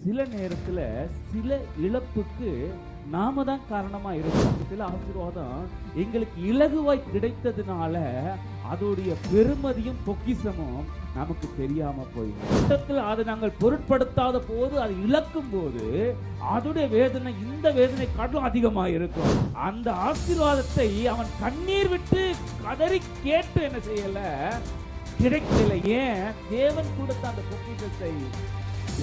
சில நேரத்துல சில இழப்புக்கு நாம தான் காரணமா இருக்கோம். சில ஆசீர்வாதம் எங்களுக்கு இலகுவாய் கிடைத்ததுனால அதோடைய பெருமதியும் பொக்கிஷமும் நமக்கு தெரியாம போயிடும். அதை நாங்கள் பொருட்படுத்தாத போது, அதை இழக்கும் போது அதோடைய வேதனை இந்த வேதனை காட்டிலும் அதிகமா இருக்கும். அந்த ஆசீர்வாதத்தை அவன் கண்ணீர் விட்டு கதறி கேட்டு என்ன செய்யல, கிடைக்கல. ஏன்? தேவன் கொடுத்த அந்த பொக்கிஷத்தை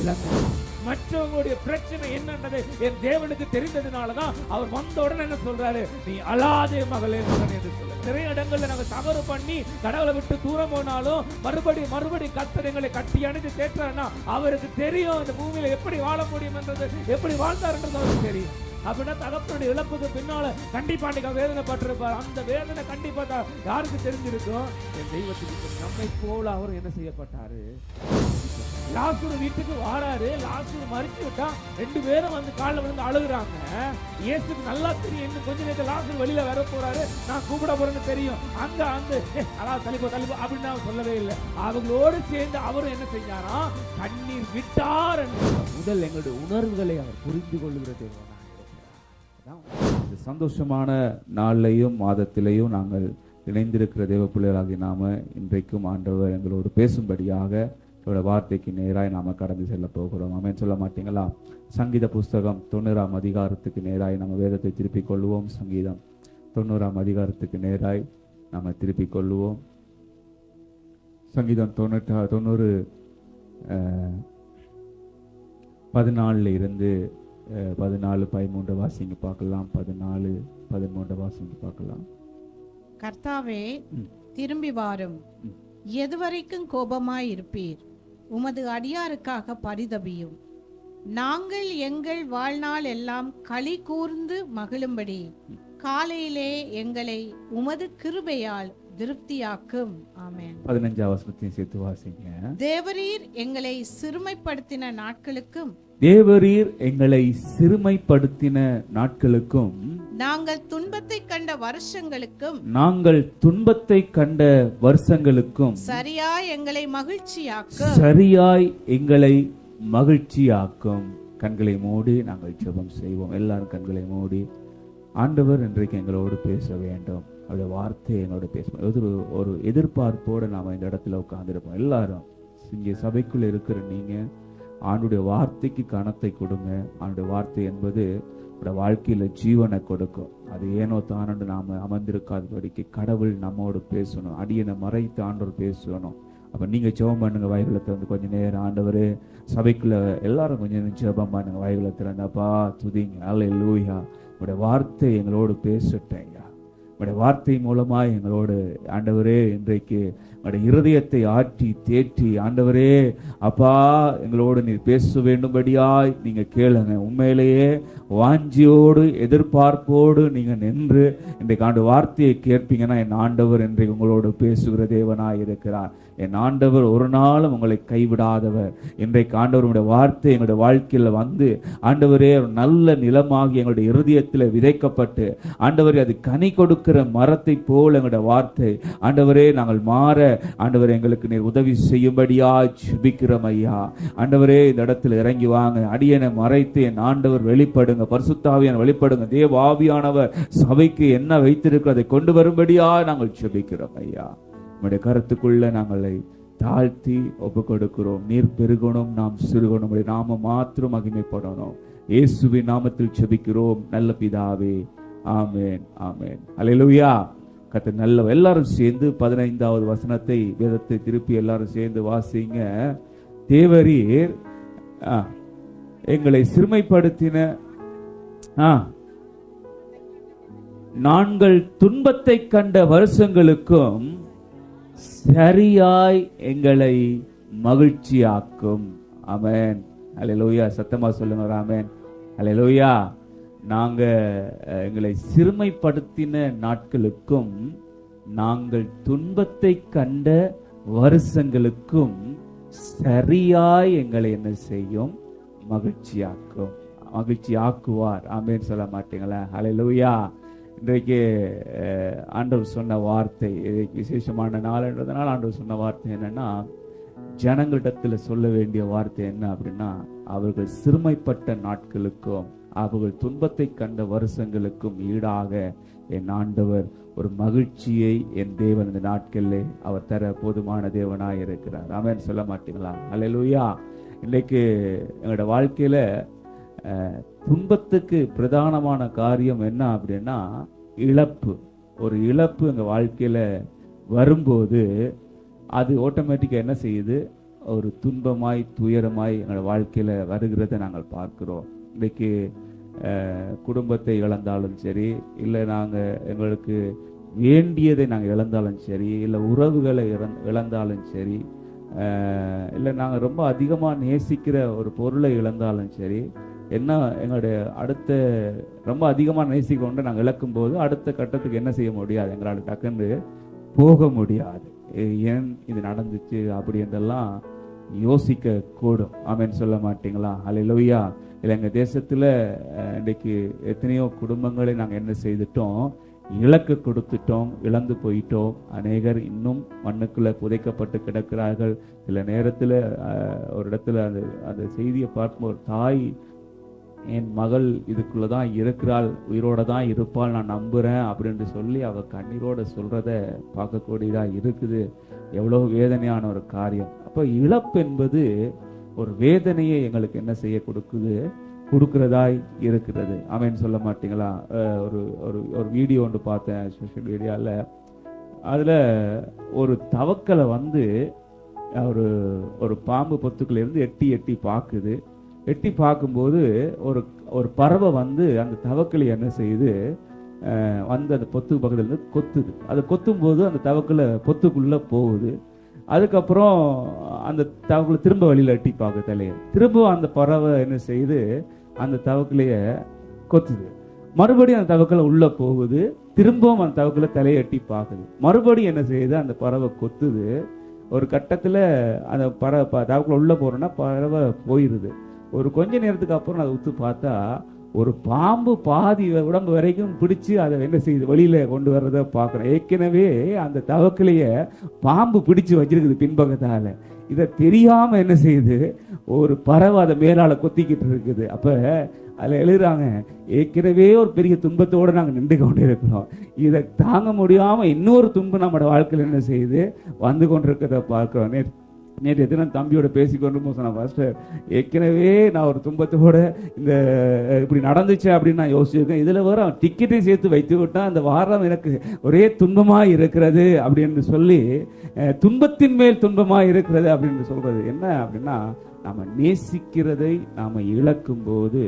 இழந்தார். மற்றவங்களுடைய பிரச்சனை என்னன்றது என் தேவனுக்கு தெரிந்ததுனாலதான் அவர் வந்த உடனே என்ன சொல்றாரு, நீ அழாதே மகளே மகன் என்று சொல்ல. நிறைய இடங்கள்ல நாங்க தவறு பண்ணி கடவுளை விட்டு தூரம் போனாலும் மறுபடி கத்தரைங்களை கட்டி அணைத்து தேற்றாருன்னா அவருக்கு தெரியும் இந்த பூமியில எப்படி வாழ முடியும் என்றது, எப்படி வாழ்ந்தாருன்றது அவருக்கு தெரியும். அப்படின்னா தகப்பனுடைய இழப்புக்கு பின்னால கண்டிப்பா வேதனைப்பட்டிருப்பார். அந்த வேதனை கண்டிப்பா யாருக்கு தெரிஞ்சிருக்கும்? என் தெய்வத்துக்கு. நம்மை போல அவர் என்ன செய்யப்பட்டாரு? லாசரு வீட்டுக்கு வாராரு. லாசரு மறிச்சு விட்டா 2 பேரும் வந்து காலில் விழுந்து அழுகுறாங்க. இயேசுக்கு நல்லா தெரியும் இன்னும் கொஞ்ச நேரத்தில் லாசரு வெளியில வர போறாரு, நான் கூப்பிட போறேன்னு தெரியும். அங்க தள்ளிப்போ அப்படின்னு அவர் சொல்லவே இல்லை. அவங்களோடு சேர்ந்து அவரும் என்ன செஞ்சாரா, கண்ணீர் விட்டார். முதல் எங்களுடைய உணர்வுகளை அவர் புரிந்து கொள்ளுகிற தேவன். சந்தோஷமான நாளிலையும் மாதத்திலையும் நாங்கள் இணைந்திருக்கிற தேவ பிள்ளைகளாகி நாம இன்றைக்கும் ஆண்டவர் எங்களோடு பேசும்படியாக இவருடைய வார்த்தைக்கு நேராய் நாம கடந்து செல்ல போகிறோம். ஆமென் சொல்ல மாட்டீங்களா? சங்கீத புஸ்தகம் 90ஆம் அதிகாரத்துக்கு நேராய் நம்ம வேதத்தை திருப்பிக் கொள்வோம். சங்கீதம் 90ஆம் அதிகாரத்துக்கு நேராய் நாம திருப்பிக் கொள்வோம். சங்கீதம் 90 14 இருந்து 14, 13 வாசிங்க பார்க்கலாம். 14, 13 வாசிங்க பார்க்கலாம். கர்த்தாவே, திரும்பி வாரும். எதுவரைக்கும் கோபமாய் இருப்பீர்? உமது அடியாருக்காக பரிதபியும். நாங்கள் எங்கள் வாழ்நாள் எல்லாம் களி கூர்ந்து மகிழும்படி காலையிலே எங்களை உமது கிருபையால் திருப்தியாக்கும். ஆமென். 15 வசனத்தையும் சேர்த்து வாசிங்க. தேவரீர் எங்களை சிறுமைப்படுத்தின நாட்களுக்கும், தேவரீர் எங்களை சிறுமைப்படுத்தின நாட்களுக்கும், நாங்கள் துன்பத்தை கண்ட வருஷங்களுக்கும், நாங்கள் துன்பத்தை கண்ட வருஷங்களுக்கும் சரியாய் எங்களை மகிழ்ச்சியாக்கும், சரியாய் எங்களை மகிழ்ச்சியாக்கும். கண்களை மூடி நாங்கள் ஜெபம் செய்வோம். எல்லாரும் கண்களை மூடி, ஆண்டவர் இன்றைக்கு எங்களோடு பேச வேண்டும். அவருடைய வார்த்தை எங்களோட பேசணும். ஒரு எதிர்பார்ப்போடு நாம இந்த இடத்துல உட்கார்ந்துருப்போம். எல்லாரும் இங்கே சபைக்குள்ள இருக்கிற நீங்க ஆண்டுடைய வார்த்தைக்கு கனத்தை கொடுங்க. ஆண்டுடைய வார்த்தை என்பது வாழ்க்கையில ஜீவனை கொடுக்கும். அது ஏனோ தானண்டு நாம அமர்ந்திருக்காதபடிக்கு கடவுள் நம்மோடு பேசணும். அடியனை மறைத்து ஆண்டவர் பேசணும். அப்ப நீங்க ஜெபம் பண்ணுங்க. வாய்களை திறந்து கொஞ்ச நேரம் ஆண்டவரே, சபைக்குள்ள எல்லாரும் கொஞ்சம் ஜெபம் பண்ணுங்க. வாய்களை திறந்தப்பா துதிங்க. அல்லேலூயா. உடைய வார்த்தை எங்களோடு பேசட்டேன். உடைய வார்த்தை மூலமாய் எங்களோடு ஆண்டவரே இன்றைக்கு உடைய இருதயத்தை ஆற்றி தேற்றி ஆண்டவரே அப்பா எங்களோடு நீர் பேச வேண்டும்படியாய் நீங்க கேளுங்க. உண்மையிலேயே வாஞ்சியோடு எதிர்பார்ப்போடு நீங்க நின்று இன்றைக்கு ஆண்டு வார்த்தையை கேட்பீங்கன்னா என் ஆண்டவர் இன்றைக்கு உங்களோடு பேசுகிற தேவனாய் இருக்கிறார். என் ஆண்டவர் ஒரு நாளும் உங்களை கைவிடாதவர். இன்றைக்கு ஆண்டவருடைய வார்த்தை எங்களுடைய வாழ்க்கையில் வந்து ஆண்டவரே நல்ல நிலமாகி எங்களுடைய இருதயத்தில் விதைக்கப்பட்டு ஆண்டவரே அது கனி கொடுக்கிற மரத்தை போல் எங்களுடைய வார்த்தை ஆண்டவரே நாங்கள் மாற ஆண்டவரே எங்களுக்கு நீர் உதவி செய்யும்படியா ஜெபிக்கிறோம் ஐயா. ஆண்டவரே இந்த இடத்துல இறங்கி வாங்க. அடியனை மறைத்து என் ஆண்டவர் வெளிப்படுங்க. பரிசுத்தாவியான வெளிப்படுங்க. தேவ ஆவியானவர் சபைக்கு என்ன வைத்திருக்கிறோம் அதை கொண்டு வரும்படியா நாங்கள் ஜெபிக்கிறோம் ஐயா. உம்முடைய கருத்துக்குள்ள நாங்களை தாழ்த்தி ஒப்பு கொடுக்கிறோம். நீர் பெருகணும், நாம் சிறுகணும். நாம மாத்திரம் மகிமைப்படணும். இயேசுவின் நாமத்தில் ஜெபிக்கிறோம் நல்ல பிதாவே. ஆமென், ஆமென். அல்லேலூயா. கர்த்தர் நல்லவர். எல்லாரும் சேர்ந்து 15வது வசனத்தை வேதத்தை திருப்பி எல்லாரும் சேர்ந்து வாசிங்க. தேவரீர் எங்களை சிறுமைப்படுத்தின நாங்கள் துன்பத்தை கண்ட வருஷங்களுக்கும் சரியாய் எங்களை மகிழ்ச்சியாக்கும். ஆமென். அல்லேலூயா. சத்தமா சொல்லுங்க. ஆமென். அல்லேலூயா. நாங்க எங்களை சிறுமைப்படுத்தின நாட்களுக்கும் நாங்கள் துன்பத்தை கண்ட வருஷங்களுக்கும் சரியாய் எங்களை என்ன செய்யும்? மகிழ்ச்சியாக்கும். மகிழ்ச்சி ஆக்குவார். ஆமென் சொல்ல மாட்டீங்களா? அல்லேலூயா. இன்றைக்கு ஆண்டவர் சொன்ன வார்த்தை, விசேஷமான நாள் என்றதுனால ஆண்டவர் சொன்ன வார்த்தை என்னன்னா, ஜனங்களிடத்துல சொல்ல வேண்டிய வார்த்தை என்ன அப்படின்னா, அவர்கள் சிறுமைப்பட்ட நாட்களுக்கும் அவர்கள் துன்பத்தை கண்ட வருஷங்களுக்கும் ஈடாக என் ஆண்டவர் ஒரு மகிழ்ச்சியை என் தேவன் இந்த நாட்களிலே அவர் தர போதுமான தேவனாய் இருக்கிறார். ஆமென் சொல்ல மாட்டீங்களா? அல்லேலூயா. இன்னைக்கு எங்களோட வாழ்க்கையில துன்பத்துக்கு பிரதானமான காரியம் என்ன அப்படின்னா இழப்பு. ஒரு இழப்பு எங்கள் வாழ்க்கையில வரும்போது அது ஆட்டோமேட்டிக்காக என்ன செய்யுது? ஒரு துன்பமாய் துயரமாய் எங்களோட வாழ்க்கையில வருகிறதை நாங்கள் பார்க்கிறோம். இன்னைக்கு குடும்பத்தை இழந்தாலும் சரி, இல்லை நாங்கள் எங்களுக்கு வேண்டியதை நாங்கள் இழந்தாலும் சரி, இல்லை உறவுகளை இழந்தாலும் சரி, இல்லை நாங்கள் ரொம்ப அதிகமாக நேசிக்கிற ஒரு பொருளை இழந்தாலும் சரி, என்ன எங்களுடைய அடுத்த ரொம்ப அதிகமாக நேசிக்கொண்டு நாங்கள் இழக்கும்போது அடுத்த கட்டத்துக்கு என்ன செய்ய முடியாது, எங்களால் டக்குன்னு போக முடியாது. ஏன் இது நடந்துச்சு அப்படி என்றெல்லாம் யோசிக்க கூடும். ஆமென் சொல்ல மாட்டீங்களா? அல்லேலூயா. இல்லை எங்கள் தேசத்தில் இன்றைக்கு எத்தனையோ குடும்பங்களை நாங்கள் என்ன செய்துட்டோம்? இலக்கு கொடுத்துட்டோம், இழந்து போயிட்டோம். அநேகர் இன்னும் மண்ணுக்குள்ளே புதைக்கப்பட்டு கிடக்கிறார்கள். சில நேரத்தில் ஒரு இடத்துல அந்த செய்தியை பார்க்கும்போது தாய், என் மகள் இதுக்குள்ளே தான் இருக்கிறாள், உயிரோட தான் இருப்பாள், நான் நம்புகிறேன் அப்படின்னு சொல்லி அவள் கண்ணீரோட சொல்கிறத பார்க்கக்கூடியதாக இருக்குது. எவ்வளோ வேதனையான ஒரு காரியம். அப்போ இழப்பு என்பது ஒரு வேதனையை எங்களுக்கு என்ன செய்ய கொடுக்கிறதாய் இருக்கிறது. ஆமென் சொல்ல மாட்டீங்களா? ஒரு ஒரு வீடியோ ஒன்று பார்த்தேன் சோஷியல் மீடியாவில். அதில் ஒரு தவக்கலை ஒரு பாம்பு பொத்துக்குள்ளேருந்து எட்டி பார்க்குது. எட்டி பார்க்கும்போது ஒரு பறவை அந்த தவக்கலை என்ன செய்யுது? அந்த பொத்துக்கு பக்கத்துலேருந்து கொத்துது. அது கொத்தும்போது அந்த தவக்கலை பொத்துக்குள்ளே போகுது. அதுக்கப்புறம் அந்த தவக்கலை திரும்ப வெளியில் எட்டி பார்க்க தலையை திரும்ப அந்த பறவை என்ன செய்யுது? அந்த தவக்கலைய கொத்துது. மறுபடியும் அந்த தவக்கலை உள்ள போகுது. திரும்பவும் அந்த தவக்கலை தலையை எட்டி பார்க்குது. மறுபடியும் என்ன செய்யுது? அந்த பறவை கொத்துது. ஒரு கட்டத்தில் அந்த தவக்கலை உள்ள போறோம்னா பறவை போயிடுது. ஒரு கொஞ்ச நேரத்துக்கு அப்புறம் அதை உத்து பார்த்தா ஒரு பாம்பு பாதி உடம்பு வரைக்கும் பிடிச்சு அதை என்ன செய்யுது? வெளியில கொண்டு வர்றத பார்க்குறோம். ஏற்கனவே அந்த தவக்கலைய பாம்பு பிடிச்சு வச்சிருக்குது பின்பக்கத்தால. இதை தெரியாம என்ன செய்யுது? ஒரு பறவை அதை மேலால கொத்திக்கிட்டு இருக்குது. அப்ப அதில் எழுதுறாங்க, ஏற்கனவே ஒரு பெரிய துன்பத்தோடு நாங்கள் நின்று கொண்டு இருக்கிறோம், இதை தாங்க முடியாம இன்னொரு துன்பம் நம்மளோட வாழ்க்கையில் என்ன செய்யுது? வந்து கொண்டிருக்கிறத பார்க்கிறோம். நேற்று எத்தனை தம்பியோட பேசிக்கொண்டு சொன்னேன், பாஸ்டர் ஏற்கனவே நான் ஒரு துன்பத்தோட இந்த இப்படி நடந்துச்சு அப்படின்னு நான் யோசிச்சிருக்கேன். இதில் வர டிக்கெட்டையும் சேர்த்து வைத்து விட்டால் அந்த வாரம் எனக்கு ஒரே துன்பமாக இருக்கிறது அப்படின்னு சொல்லி, துன்பத்தின் மேல் துன்பமாக இருக்கிறது அப்படின்னு சொல்றது என்ன அப்படின்னா, நம்ம நேசிக்கிறதை நாம் இழக்கும் போது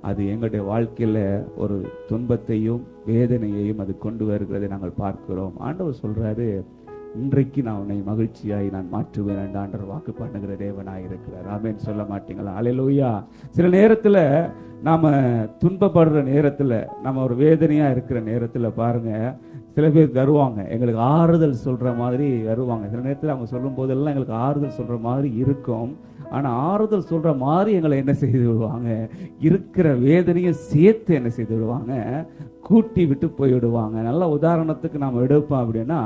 அது எங்களுடைய வாழ்க்கையில் ஒரு துன்பத்தையும் வேதனையையும் அது கொண்டு வருகிறதை நாங்கள் பார்க்கிறோம். ஆண்டவர் சொல்றாரு, இன்றைக்கு நான் உன்னை மகிழ்ச்சியாய் நான் மாற்றுவேன் என்று ஆண்டவர் வாக்கு பண்ணுகிற தேவனாய் இருக்கிறார். ஆமென் சொல்ல மாட்டீங்களா? அல்லேலூயா. சில நேரத்தில் நாம துன்பப்படுற நேரத்தில், நம்ம ஒரு வேதனையா இருக்கிற நேரத்தில் பாருங்க, சில பேர் வருவாங்க, எங்களுக்கு ஆறுதல் சொல்ற மாதிரி வருவாங்க. சில நேரத்தில் அவங்க சொல்லும் போதெல்லாம் எங்களுக்கு ஆறுதல் சொல்ற மாதிரி இருக்கும். ஆனா ஆறுதல் சொல்ற மாதிரி எங்களை என்ன செய்து விடுவாங்க? இருக்கிற வேதனையை சேர்த்து என்ன செய்து விடுவாங்க? கூட்டி விட்டு போய்விடுவாங்க. நல்ல உதாரணத்துக்கு நாம் எடுப்போம் அப்படின்னா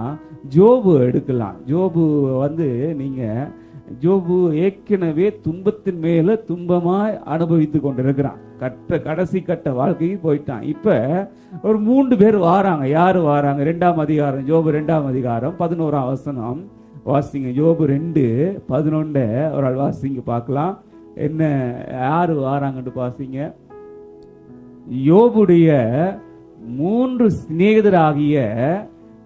ஜோபு எடுக்கலாம். ஜோபு நீங்க ஜோபு ஏற்கனவே துன்பத்தின் மேல துன்பமாய் அனுபவித்து கொண்டிருக்கிறான். கடைசி கட்ட வாழ்க்கைக்கு போயிட்டான். இப்ப ஒரு 3 பேர் வாராங்க. யாரு வாராங்க? 2ஆம் அதிகாரம், ஜோபு 2ஆம் அதிகாரம் 11ஆம் வசனம் வாசிங்க. ஜோபு 2:11 ஒரு ஆள் வாசிங்க பார்க்கலாம். என்ன யாரு வாராங்கன்னு வாசிங்க. யோபுடைய 3 சிநேகிதராகிய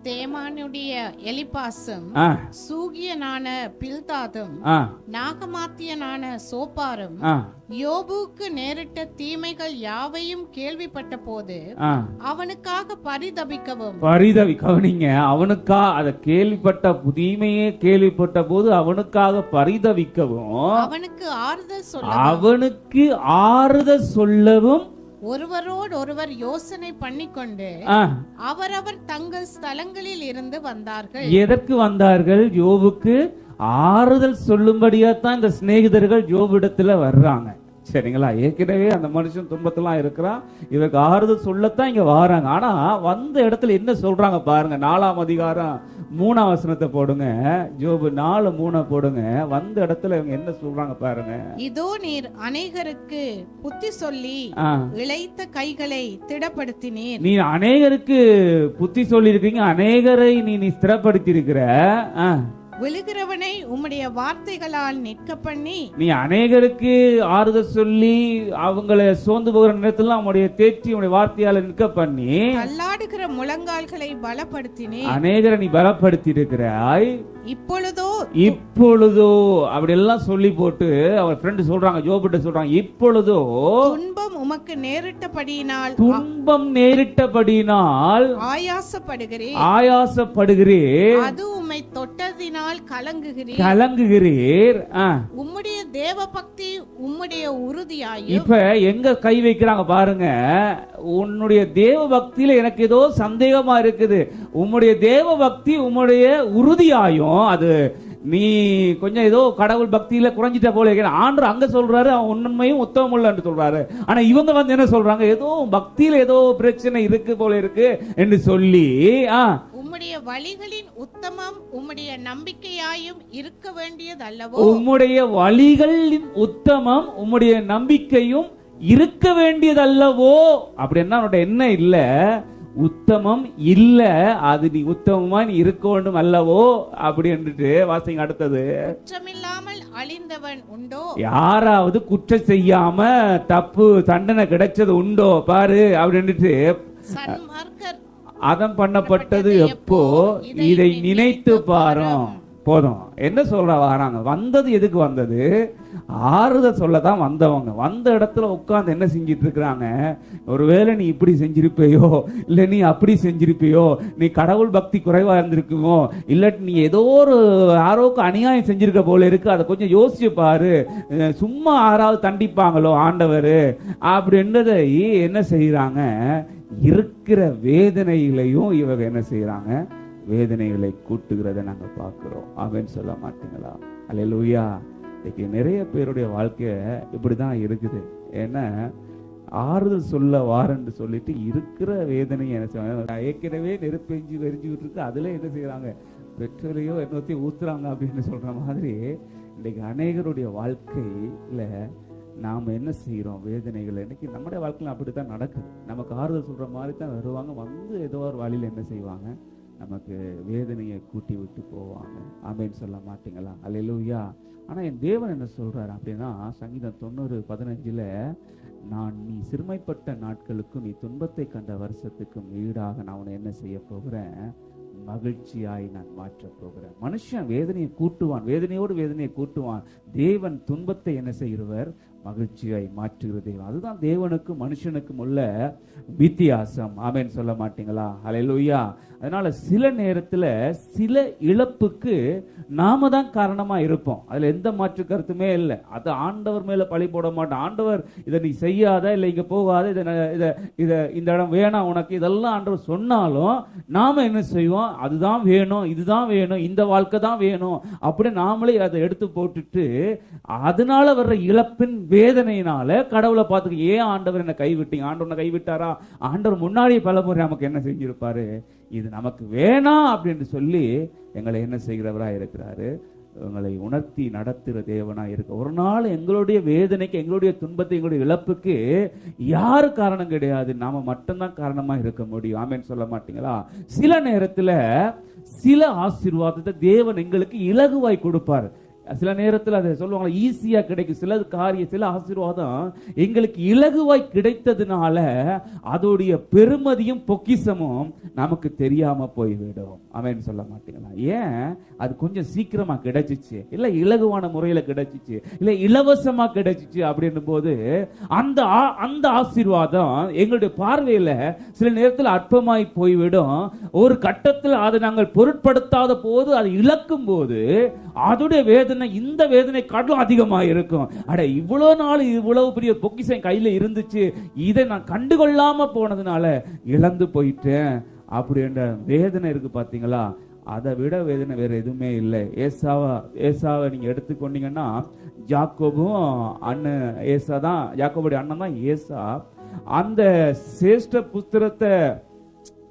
தேமானுடைய எலிபாசும், சூகியனான பில்தாதும், நாகமாத்தியனான சோப்பாரும் யோபுக்கு நேரிட்ட தீமைகள் யாவையும் கேள்விப்பட்ட போது அவனுக்காக பரிதவிக்கவனிங்க. அவனுக்கா அதை கேள்விப்பட்ட தீமையே கேள்விப்பட்ட போது அவனுக்காக பரிதவிக்கவும், அவனுக்கு ஆறுதல் சொல்லவும் ஒருவரோடு ஒருவர் யோசனை பண்ணிக்கொண்டு அவரவர் தங்கள் ஸ்தலங்களில் இருந்து வந்தார்கள். எதற்கு வந்தார்கள்? யோபுக்கு ஆறுதல் சொல்லும்படியா தான் இந்த சிநேகிதர்கள் யோபிடத்துல வர்றாங்க. சரிங்களா? ஏற்கனவே அந்த மனுஷன் துன்பத்தெல்லாம் இருக்கிறான், இவருக்கு ஆறுதல் சொல்லத்தான் இங்க வாராங்க. ஆனா வந்த இடத்துல என்ன சொல்றாங்க பாருங்க. 4ஆம் அதிகாரம் 3ஆம் வசனத்தை போடுங்க. யோபு 4:3 போடுங்க. வந்த இடத்துல இவங்க என்ன சொல்றாங்க பாருங்க. இதோ நீர் அநேகருக்கு புத்தி சொல்லி இளைத்த கைகளை திடப்படுத்தினீர். நீ அநேகருக்கு புத்தி சொல்லி இருக்கீங்க, அநேகரை நீ ஸ்திரப்படுத்தி இருக்கிற. விழுகிறவனை உம்முடைய வார்த்தைகளால் நிற்க பண்ணி, நீ அநேகருக்கு ஆறுதல் சொல்லி அவங்களை சோர்ந்து போகிற நேரத்துல அவனுடைய தேற்றி உடைய வார்த்தையால நிற்க பண்ணி, தள்ளாடுகிற முழங்கால்களை பலப்படுத்தினே. அநேகரை நீ பலப்படுத்தி இருக்கிறாய். இப்பொழுதோ அப்படி எல்லாம் சொல்லி போட்டு அவர் ஃப்ரெண்ட் சொல்றாங்க, யோபுட்ட சொல்றாங்க, இப்பொழுதோ துன்பம் உமக்கு நேரிட்டபடியினால் ஆயாசப்படுகிறேன். அது உம்மை தொட்டதினால் கலங்குகிறீர். உம்முடைய தேவ பக்தி உம்முடைய உறுதியாயும். இப்ப எங்க கை வைக்கிறாங்க பாருங்க. உன்னுடைய தேவ பக்தியில எனக்கு ஏதோ சந்தேகமா இருக்குது. உம்முடைய தேவ பக்தி உம்முடைய உறுதியாயும். அது நீ கொஞ்சம் ஏதோ கடவுள் பக்தியில குறைஞ்சிட்ட போல இருக்க. ஆண்டவர் அங்க சொல்றாரு அவன் உண்மையும் உத்தமம் இல்ல என்று சொல்றாரு. ஆனா இவங்க வந்து என்ன சொல்றாங்க, ஏதோ பக்தியில ஏதோ பிரச்சனை இருக்கு போல இருக்கு என்று சொல்லி, உம்முடைய வழிகளின் உத்தமம் உம்முடைய நம்பிக்கையாயும் இருக்க வேண்டியது அல்லவோ. உம்முடைய வழிகளின் உத்தமம் உம்முடைய நம்பிக்கையும் இருக்க வேண்டியது அல்லவோ. அப்படின்னா என்ன இல்ல, உத்தமம் இல்ல, அது நீ உத்தமமா நீ இருக்க வேண்டும் அல்லவோ அப்படி என்று வாசிங்க. அடுத்தது, குற்றமில்லாமல் அழிந்தவன் உண்டோ? யாராவது குற்றம் செய்யாம தப்பு தண்டனை கிடைச்சது உண்டோ பாரு அப்படின்ட்டு. அதம் பண்ணப்பட்டது எப்போ, இதை நினைத்து பாரும். போதும். என்ன சொல்ற வராங்க, வந்தது எதுக்கு வந்தது? ஆறுதல் சொல்லதான் வந்தவங்க. வந்த இடத்துல உட்கார்ந்து என்ன செஞ்சிட்டு இருக்கிறாங்க, ஒருவேளை நீ இப்படி செஞ்சிருப்பையோ, இல்ல நீ அப்படி செஞ்சிருப்பியோ, நீ கடவுள் பக்தி குறைவா இருந்திருக்குமோ, இல்லாட்டி நீ ஏதோ ஒரு யாரோக்கு அநியாயம் செஞ்சிருக்க போல இருக்கு, அதை கொஞ்சம் யோசிச்சு பாரு, சும்மா யாராவது தண்டிப்பாங்களோ ஆண்டவர் அப்படின்றதை என்ன செய்யறாங்க, இருக்கிற வேதனைகளையும் இவங்க என்ன செய்யறாங்க, வேதனைகளை கூட்டுகிறத நாங்க பார்க்கிறோம். ஆமென் சொல்ல மாட்டீங்களா? அல்லேலூயா. இன்னைக்கு நிறைய பேருடைய வாழ்க்கை இப்படிதான் இருக்குது. ஏன்னா ஆறுதல் சொல்ல வாரன்னு சொல்லிட்டு இருக்கிற வேதனை என்ன செய்வாங்க, ஏற்கனவே நெருப்பெஞ்சு வெறிஞ்சுக்கிட்டு இருக்கு, அதுல என்ன செய்யறாங்க, பெட்ரோலையோ என்னத்தையும் ஊத்துறாங்க அப்படின்னு சொல்ற மாதிரி இன்னைக்கு அநேகருடைய வாழ்க்கையில நாம என்ன செய்யறோம், வேதனைகள் இன்னைக்கு நம்முடைய வாழ்க்கையில அப்படித்தான் நடக்குது. நமக்கு ஆறுதல் சொல்ற மாதிரி தான் வருவாங்க, வந்து ஏதோ ஒரு வழியில என்ன செய்வாங்க, நமக்கு வேதனையை கூட்டி விட்டு போவாங்க. ஆமென் சொல்ல மாட்டீங்களா? அல்லேலூயா. ஆனா என் தேவன் என்ன சொல்றாரு அப்படின்னா, சங்கீதம் 90:15 நான் நீ சிறுமைப்பட்ட நாட்களுக்கும் நீ துன்பத்தை கண்ட வருஷத்துக்கும் ஈடாக நான் உன்னை என்ன செய்ய போகிறேன், மகிழ்ச்சியாய் நான் மாற்ற போகிறேன். மனுஷன் வேதனையை கூட்டுவான், வேதனையோடு வேதனையை கூட்டுவான். தேவன் துன்பத்தை என்ன செய்கிறவர், மகிழ்ச்சியாய் மாற்றுகிற தேவன். அதுதான் தேவனுக்கும் மனுஷனுக்கும் உள்ள வித்தியாசம். ஆமென் சொல்ல மாட்டீங்களா? அல்லேலூயா. அதனால சில நேரத்துல சில இழப்புக்கு நாம தான் காரணமா இருப்போம். அதுல எந்த மாற்று கருத்துமே இல்லை. அது ஆண்டவர் மேல பழி போட மாட்டோம். ஆண்டவர் இதை நீ செய்யாத, இல்லை இங்க போகாத, இந்த இடம் வேணாம் உனக்கு, இதெல்லாம் ஆண்டவர் சொன்னாலும் நாம என்ன செய்வோம், அதுதான் வேணும், இதுதான் வேணும், இந்த வாழ்க்கை தான் வேணும் அப்படி நாமளே அதை எடுத்து போட்டுட்டு அதனால வர்ற இழப்பின் வேதனையினால கடவுளை பார்த்து, ஏன் ஆண்டவர் என்ன கைவிட்டீங்க, ஆண்டவர் கைவிட்டாரா, ஆண்டவர் முன்னாடியே பல முறை நமக்கு என்ன செஞ்சிருப்பாரு, இது நமக்கு வேணாம் அப்படின்னு சொல்லி எங்களை என்ன செய்கிறவரா இருக்கிறாரு, எங்களை உணர்த்தி நடத்துகிற தேவனா இருக்கு. ஒரு நாள் எங்களுடைய வேதனைக்கு, எங்களுடைய துன்பத்தை, எங்களுடைய இழப்புக்கு யாரு காரணம் கிடையாது, நாம மட்டும்தான் காரணமா இருக்க முடியும். ஆமென் சொல்ல மாட்டீங்களா? சில நேரத்துல சில ஆசீர்வாதத்தை தேவன் எங்களுக்கு இலகுவாய் கொடுப்பார். சில நேரத்தில் அதை சொல்லுவாங்க ஈஸியா கிடைக்கும். சில காரியம், சில ஆசீர்வாதம் எங்களுக்கு இலகுவாய் கிடைத்ததுனால அதோடைய பெருமதியும் பொக்கிஷமும் நமக்கு தெரியாம போய்விடும். ஆமென் சொல்ல மாட்டீங்களா? ஏன் அது கொஞ்சம் சீக்கிரமா கிடைச்சிச்சு, இல்ல இலகுவான முறையில கிடைச்சிச்சு, இல்ல இலவசமா கிடைச்சிச்சு அப்படின்னும் போது அந்த ஆசீர்வாதம் எங்களுடைய பார்வையில சில நேரத்தில் அற்பமாய் போய்விடும். ஒரு கட்டத்தில் அதை நாங்கள் பொருட்படுத்தாத போது, அதை இழக்கும் போது அதோடைய வேதனை இந்த வேதனை காட்டிலும் அதிகமா இருக்கும். அட இவ்வளவு நாள் இவ்வளவு பெரிய பொக்கிஷம் கையில இருந்துச்சு, இதை நான் கண்டுகொள்ளாம போனதுனால இழந்து போயிட்டேன் அப்படின்ற வேதனை இருக்கு பாத்தீங்களா? அதை விட வேதனை வேற எதுவுமே இல்லை. ஏசாவை நீங்க எடுத்துக்கொண்டீங்கன்னா யாக்கோபும் அண்ணன் ஏசா தான், யாக்கோபுடைய அண்ணன் தான் ஏசா. அந்த சிரேஷ்ட புத்திரத்தை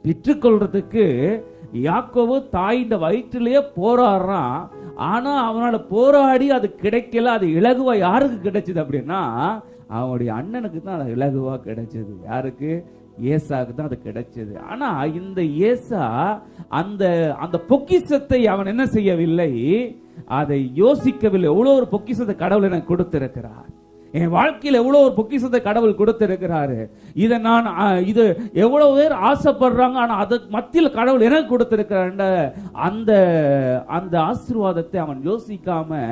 பெற்றுக்கொள்றதுக்கு யாக்கோபு தாயின் வயிற்றிலேயே போராடுறான். ஆனா அவனால போராடி அது கிடைக்கல. அது இலகுவா யாருக்கு கிடைச்சது அப்படின்னா அவனுடைய அண்ணனுக்கு தான் அது இலகுவா கிடைச்சது. யாருக்கு? ஏசாக்கு தான் அது கிடைச்சது. ஆனா இந்த ஏசா அந்த அந்த பொக்கிஷத்தை அவன் என்ன செய்யவில்லை, அதை யோசிக்கவில்லை. எவ்வளவு ஒரு பொக்கிஷத்தை கடவுள் எனக்கு கொடுத்திருக்கிறார், என் வாழ்க்கையில் எவ்வளவு ஒரு பொக்கிஷத்தை கடவுள் கொடுத்திருக்கிறாரு, இதை நான் இது எவ்வளவு பேர் ஆசைப்படுறாங்க, ஆனா அதுக்கு மத்தியில் கடவுள் எனக்கு கொடுத்திருக்கிறார். அந்த அந்த ஆசீர்வாதத்தை அவன் யோசிக்காம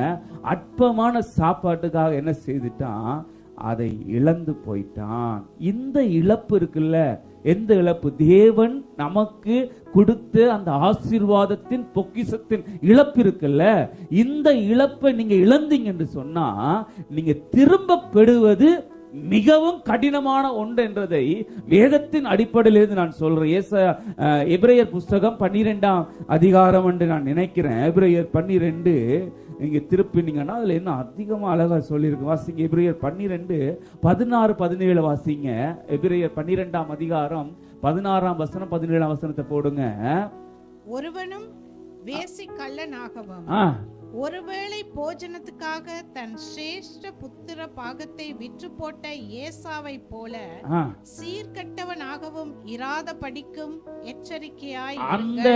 அற்பமான சாப்பாட்டுக்காக என்ன செய்துட்டான், அதை இழந்து போயிட்டான். இந்த இழப்பு இருக்குல்ல, எந்த இழப்பு? தேவன் நமக்கு கொடுத்த அந்த ஆசீர்வாதத்தின் பொக்கிஷத்தின் இழப்பு இருக்குல்ல, இந்த இழப்பை நீங்க இழந்தீங்க என்று சொன்னா நீங்க திரும்ப பெறுவது மிகவும் கடினமான ஒன்று என்றதை வேதத்தின் அடிப்படையிலிருந்து நான் சொல்றேன். எபிரேயர் புஸ்தகம் 12ஆம் அதிகாரம் என்று நான் நினைக்கிறேன். எபிரேயர் 12 நீங்க திருப்பினீங்கன்னா அதுல என்ன அதிகமா அழகா சொல்லியிருக்கு. வாசிங்க எபிரேயர் 12 16 17 வாசிங்க. எபிரேயர் 12ஆம் அதிகாரம் 16ஆம் வசனம் 17ஆம் வசனத்தை போடுங்க. ஒருவனும் வேசி கள்ளனாகவும் ஒருவேளை போஜனத்துக்காக தன் சிரேஷ்ட புத்திர பாகத்தை விற்று போட்ட ஏசாவை போல சீர்கட்டவனாகவும் இராத படிக்கும் எச்சரிக்கையாய். அந்த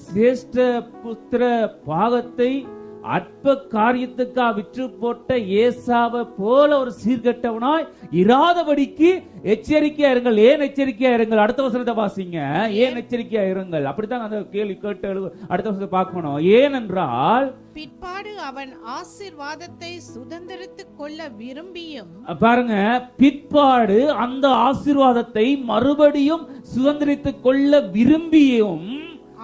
சிரேஷ்ட புத்திர பாகத்தை அற்ப காரியத்துக்கா விற்று போட்ட ஏசாவை போல ஒரு சீர்கட்டவனாய் இராதபடிக்கு எச்சரிக்கையா இருங்கள். ஏன் எச்சரிக்கையா இருங்கள்? அடுத்த வசனத்தை வாசிங்க. ஏன் எச்சரிக்கையா இருங்கள்? அப்படித்தான் அந்த கேள்வி கேட்டு அடுத்த வசனத்தை பார்க்கணும். ஏனென்றால் பிற்பாடு அவன் ஆசீர்வாதத்தை சுதந்திரித்துக் கொள்ள விரும்பியும், பாருங்க, பிற்பாடு அந்த ஆசீர்வாதத்தை மறுபடியும் சுதந்திரித்துக் கொள்ள விரும்பியும்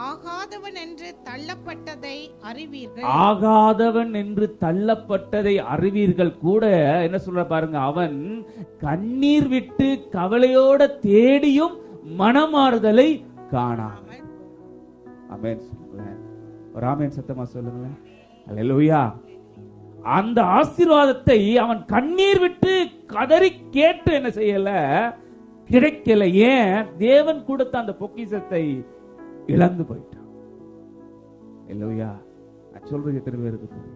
ஆகாதவன் என்று தள்ளப்பட்டதை அறிவீர்கள். ஆகாதவன் என்று தள்ளப்பட்டதை அறிவீர்கள். கூட என்ன சொல்ற பாருங்க, அவன் கண்ணீர் விட்டு கவலையோட தேடியும் மனமாறுதலை காணாம. ஆமென் சொல்லுங்களேன். ஒரு ஆமென் சத்தமா சொல்லுங்களேன். அல்லேலூயா. அந்த ஆசீர்வாதத்தை அவன் கண்ணீர் விட்டு கதறி கேட்டு என்ன செய்யல, கிடைக்கல. ஏன்? தேவன் கொடுத்த அந்த பொக்கிஷத்தை இழந்து போயிட்டான். இல்லையா? நான் சொல்றது எத்தனை பேருக்கு புரியும்?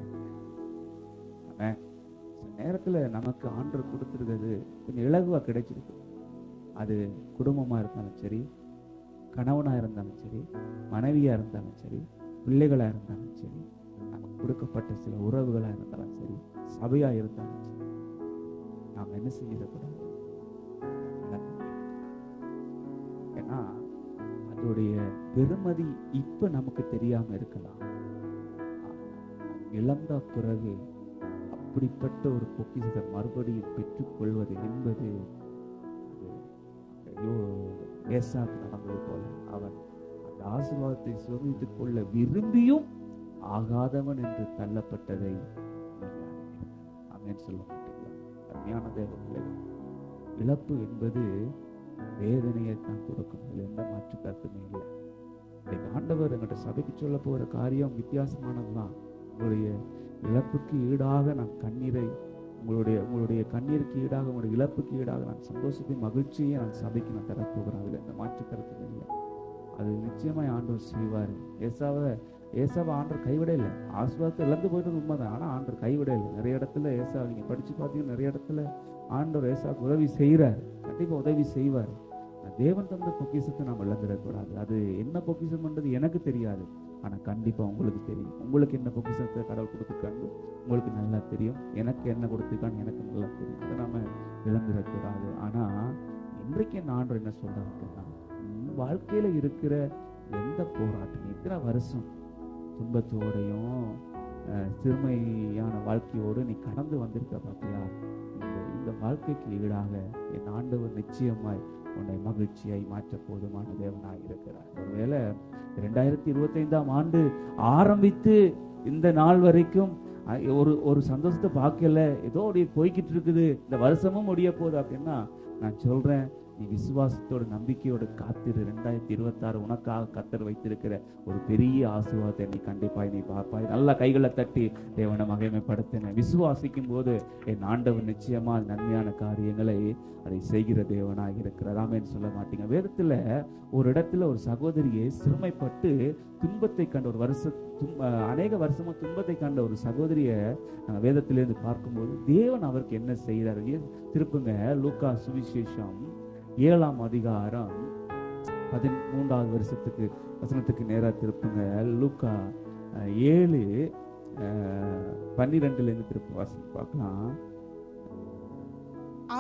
நேரத்துல நமக்கு ஆண்டவர் கொடுத்துருக்கிறது கொஞ்சம் இலகுவா கிடைச்சிருக்கு. அது குடும்பமா இருந்தாலும் சரி, கணவனா இருந்தாலும் சரி, மனைவியா இருந்தாலும் சரி, பிள்ளைகளா இருந்தாலும் சரி, நமக்கு கொடுக்கப்பட்ட சில உறவுகளா இருந்தாலும் சரி, சபையா இருந்தாலும் சரி, நாம் என்ன செஞ்சிடக்கூடாது? ஏன்னா அதோடைய பெருமதி இப்ப நமக்கு தெரியாம இருக்கலாம். இழந்த பிறகு அப்படிப்பட்ட ஒரு பொக்கிஷத்தை மறுபடியும் பெற்றுக் கொள்வது என்பது ஏசாக்கு நடந்தது போல அவன் அந்த ஆசீர்வாதத்தை சுதந்திரித்துக் கொள்ள விரும்பியும் ஆகாதவன் என்று தள்ளப்பட்டதை ஆமென் சொல்ல மாட்டீங்களா? அருமையான தேவ பிள்ளைகள், இழப்பு என்பது வேதனையை தான் கொடுக்கும். அதில் எந்த மாற்று கருத்துமே இல்லை. ஆண்டவர் எங்கிட்ட சபைக்கு சொல்ல போகிற காரியம் வித்தியாசமானதுதான். உங்களுடைய இழப்புக்கு ஈடாக நான் கண்ணீரை, உங்களுடைய கண்ணீருக்கு ஈடாக, உங்களுடைய இழப்புக்கு ஈடாக நான் சந்தோஷத்தையும் மகிழ்ச்சியை நான் சபைக்கு நான் தரப்போகிறேன். அதில் எந்த மாற்று கருத்துமே இல்லை. அது நிச்சயமாய் ஆண்டவர் செய்வார். ஏசாவை ஆண்டவர் கைவிட இல்லை. ஆசீர்வாதத்தை இழந்து போயிட்டு உண்மைதான், ஆனால் ஆண்டவர் கைவிட இல்லை. நிறைய இடத்துல ஏசாவை நீங்கள் படித்து பார்த்தீங்கன்னா நிறைய இடத்துல ஆண்டவர் ஏசாவுக்கு உதவி செய்கிறார். கண்டிப்பாக உதவி செய்வார். தேவன் தந்த பொக்கிஷத்தை நாம் இழந்துடக்கூடாது. அது என்ன பொக்கிஷம்ன்றது எனக்கு தெரியாது, ஆனால் கண்டிப்பாக உங்களுக்கு தெரியும். உங்களுக்கு என்ன பொக்கிஷத்தை கடவுள் கொடுத்துருக்காங்க உங்களுக்கு நல்லா தெரியும். எனக்கு என்ன கொடுத்துருக்கான்னு எனக்கு நல்லா தெரியும். அதை நாம் இழந்துடக்கூடாது. ஆனால் இன்றைக்கு என்ன ஆண்டவர் என்ன சொல்றாருன்னா, வாழ்க்கையில் இருக்கிற எந்த போராட்டம், எத்தனை வருஷம் துன்பத்தோடையும் சிறுமையான வாழ்க்கையோடு நீ கடந்து வந்திருக்க பார்த்தியா, இந்த வாழ்க்கைக்கு ஈடாக என் ஆண்டவர் நிச்சயமாய் உன்னை மகிழ்ச்சியாய் மாற்ற போதுமான தேவனாய் இருக்கிறார். ஒருவேளை 2025ஆம் ஆண்டு ஆரம்பித்து இந்த நாள் வரைக்கும் ஒரு சந்தோஷத்தை பார்க்கல, ஏதோ போய்கிட்டு இருக்குது, இந்த வருஷமும் முடிய போகுது அப்படின்னா நான் சொல்றேன், நீ விசுவாசத்தோட நம்பிக்கையோட காத்திரு. 2026 உனக்காக கர்த்தர் வைத்திருக்கிற ஒரு பெரிய ஆசீர்வாதத்தை நீ கண்டிப்பாய் நீ பார்ப்பாய். நல்லா கைகளை தட்டி தேவனை மகிமைப்படுத்தின. விசுவாசிக்கும் போது என் ஆண்டவர் நிச்சயமா நன்மையான காரியங்களை அதை செய்கிற தேவனாக இருக்கிறார். ஆமென் சொல்ல மாட்டீங்க? வேதத்துல ஒரு இடத்துல ஒரு சகோதரியை சிறுமைப்பட்டு துன்பத்தை கண்ட ஒரு அநேக வருஷமா துன்பத்தை கண்ட ஒரு சகோதரியை வேதத்திலிருந்து பார்க்கும்போது தேவன் அவருக்கு என்ன செய்கிறார்? திருப்புங்க லூக்கா சுவிசேஷம் 7ஆம் அதிகாரம் 13வது வசனத்துக்கு நேரா திருப்புங்க. லூக்கா 7:12 திருப்பு வாசனம் பார்க்கலாம்.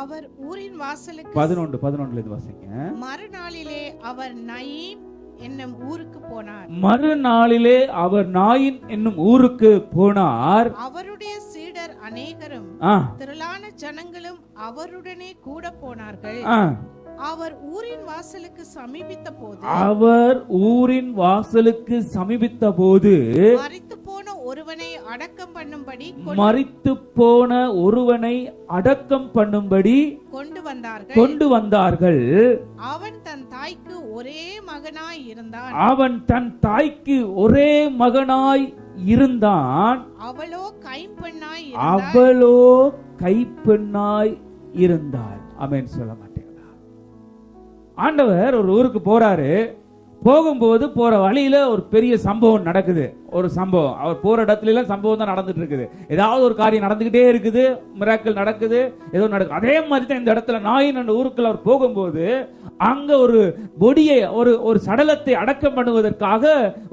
அவர் ஊரின் வாசலுக்கு 11 வாசிங்க. மறுநாளிலே அவர் நயீம் என்னும் ஊருக்கு போனார். மறுநாளிலே அவர் நாயின் என்னும் ஊருக்கு போனார். அவருடைய சீடர் அநேகரும் திரளான ஜனங்களும் அவருடனே கூட போனார்கள். அவர் ஊரின் வாசலுக்கு சமீபித்த போது மரித்து போன ஒருவனை அடக்கம் பண்ணும்படி கொண்டு வந்தார்கள். அவன் தன் தாய்க்கு ஒரே மகனாய் இருந்தான். அவளோ கைப்பெண்ணாய் இருந்தாள். ஆமென் சொல்ல மாட்டேன். ஆண்டவர் ஒரு ஊருக்கு போறாரு. போகும்போது போற வழியில ஒரு பெரிய சம்பவம் நடக்குது. ஒரு சம்பவம், அவர் போற இடத்துல எல்லாம் சம்பவம் தான் நடந்துட்டு இருக்குது. ஏதாவது ஒரு காரியம் நடந்துகிட்டே இருக்குது, மிராக்கிள் நடக்குது, ஏதோ நடக்குது. அதே மாதிரி தான் இந்த இடத்துல நாயின் என்ற ஊருக்குள்ள அவர் போகும்போது அங்க ஒரு பொடியை ஒரு சடலத்தை அடக்கம் பண்ணுவதற்காக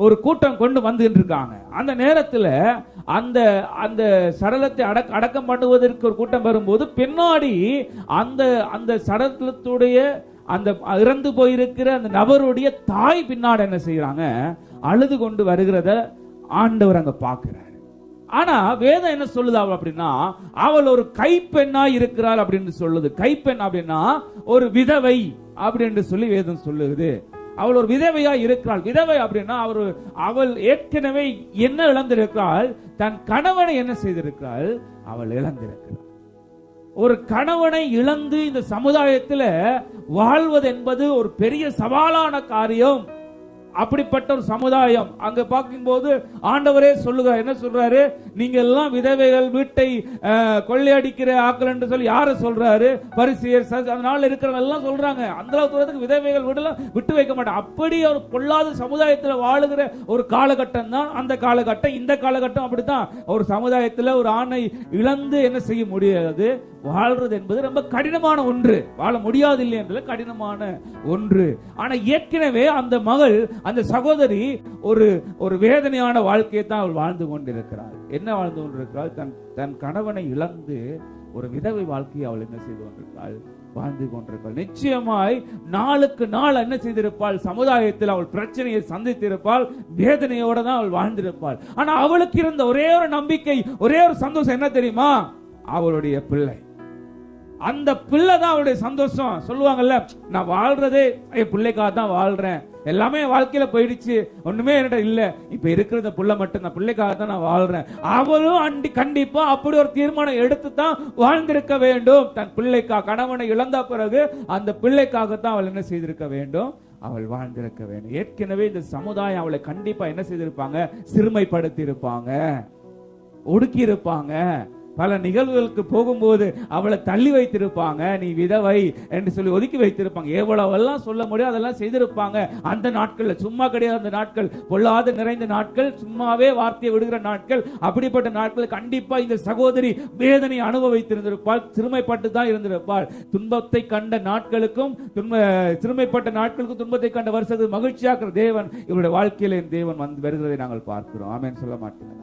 ஒரு கூட்டம் கொண்டு வந்துட்டு இருக்காங்க. அந்த நேரத்துல அந்த சடலத்தை அடக்கம் பண்ணுவதற்கு ஒரு கூட்டம் வரும்போது பின்னாடி அந்த சடலத்துடைய அந்த இறந்து போயிருக்கிற அந்த நபருடைய தாய் பின்னாடி என்ன செய்யறாங்க? அழுது கொண்டு வருகிறத ஆண்டவர் அங்க பார்க்கிறார். ஆனா வேதம் என்ன சொல்லுது அப்படின்னா, அவள் ஒரு கைப்பெண்ணாய் இருக்கிறாள் அப்படின்னு சொல்லுது. கைப்பெண் அப்படின்னா ஒரு விதவை அப்படின்னு சொல்லி வேதம் சொல்லுது. அவள் ஒரு விதவையா இருக்கிறாள். விதவை அப்படின்னா அவள் ஏற்கனவே என்ன இழந்திருக்கிறாள்? தன் கணவனை என்ன செய்திருக்கிறாள்? அவள் இழந்திருக்கிறாள். ஒரு கணவனை இழந்து இந்த சமுதாயத்தில் வாழ்வது என்பது ஒரு பெரிய சவாலான காரியம். அப்படிப்பட்ட ஒரு சமுதாயம் அங்க பார்க்கும்போது ஆண்டவரே சொல்லுகிறார். என்ன சொல்றாரு? நீங்க எல்லாம் விதவைகள், வீட்டை கொள்ளையடிக்கிற ஆக்கள் என்று சொல்லி யார சொல்றாரு? பரிசேயர், அதனால இருக்கிறவங்க எல்லாம் சொல்றாங்க. அந்த அளவுக்கு விதவைகள் விட்டு வைக்க மாட்டாங்க. அப்படி ஒரு பொல்லாத சமுதாயத்தில் வாழுகிற ஒரு காலகட்டம் தான் அந்த காலகட்டம். இந்த காலகட்டம் அப்படித்தான். ஒரு சமுதாயத்தில் ஒரு ஆணை இழந்து என்ன செய்ய முடியாது? வாழ்றது என்பது ரொம்ப கடினமான ஒன்று. வாழ முடியாது இல்லை என்பது கடினமான ஒன்று. ஆனா ஏற்கனவே அந்த மகள், அந்த சகோதரி ஒரு வேதனையான வாழ்க்கையை தான் அவள் வாழ்ந்து கொண்டிருக்கிறாள். என்ன வாழ்ந்து கொண்டிருக்கிறாள்? தன் கணவனை இழந்து ஒரு விதவை வாழ்க்கையை அவள் என்ன செய்து கொண்டிருக்கிறாள்? வாழ்ந்து கொண்டிருக்கிறாள். நிச்சயமாய் நாளுக்கு நாள் என்ன செய்திருப்பாள்? சமுதாயத்தில் அவள் பிரச்சனையை சந்தித்திருப்பாள். வேதனையோட தான் அவள் வாழ்ந்திருப்பாள். ஆனா அவளுக்கு இருந்த ஒரே ஒரு நம்பிக்கை, ஒரே ஒரு சந்தோஷம் என்ன தெரியுமா? அவளுடைய பிள்ளை. அந்த பிள்ளை தான் அவளுடைய சந்தோஷம். சொல்லுவாங்கல்ல, நான் வாழ்றதே என் பிள்ளைக்காக தான் வாழ்றேன், எல்லாமே வாழ்க்கையில போயிடுச்சு, ஒண்ணுமே என்கிட்ட இல்ல, இப்ப இருக்கிற பிள்ளை மட்டும் தான், பிள்ளைக்காக தான் நான் வாழ்றேன். அவளும் கண்டிப்பா அப்படி ஒரு தீர்மானம் எடுத்து தான் வாழ்ந்திருக்க வேண்டும். தன் பிள்ளைக்காக, கணவனை இழந்த பிறகு அந்த பிள்ளைக்காகத்தான் அவள் என்ன செய்திருக்க வேண்டும்? அவள் வாழ்ந்திருக்க வேண்டும். ஏற்கனவே இந்த சமுதாயம் அவளை கண்டிப்பா என்ன செய்திருப்பாங்க? சிறுமைப்படுத்தி இருப்பாங்க, ஒடுக்கி இருப்பாங்க. பல நிகழ்வுகளுக்கு போகும்போது அவளை தள்ளி வைத்திருப்பாங்க. நீ விதவை என்று சொல்லி ஒதுக்கி வைத்திருப்பாங்க. எவ்வளவெல்லாம் சொல்ல முடியும் அதெல்லாம் செய்திருப்பாங்க. அந்த நாட்கள் சும்மா கிடையாது. அந்த நாட்கள் பொல்லாத நிறைந்த நாட்கள், சும்மாவே வார்த்தையை விடுகிற நாட்கள். அப்படிப்பட்ட நாட்கள் கண்டிப்பா இந்த சகோதரி வேதனை அனுபவித்திருந்திருப்பாள், சிறுமைப்பட்டு தான் இருந்திருப்பாள். துன்பத்தை கண்ட நாட்களுக்கும் சிறுமைப்பட்ட நாட்களுக்கும் துன்பத்தை கண்ட வருஷத்துக்கு மகிழ்ச்சியாக்குற தேவன் இவருடைய வாழ்க்கையில தேவன் வந்து வருகிறதை நாங்கள் பார்க்கிறோம். ஆமென் சொல்ல மாட்டேங்க.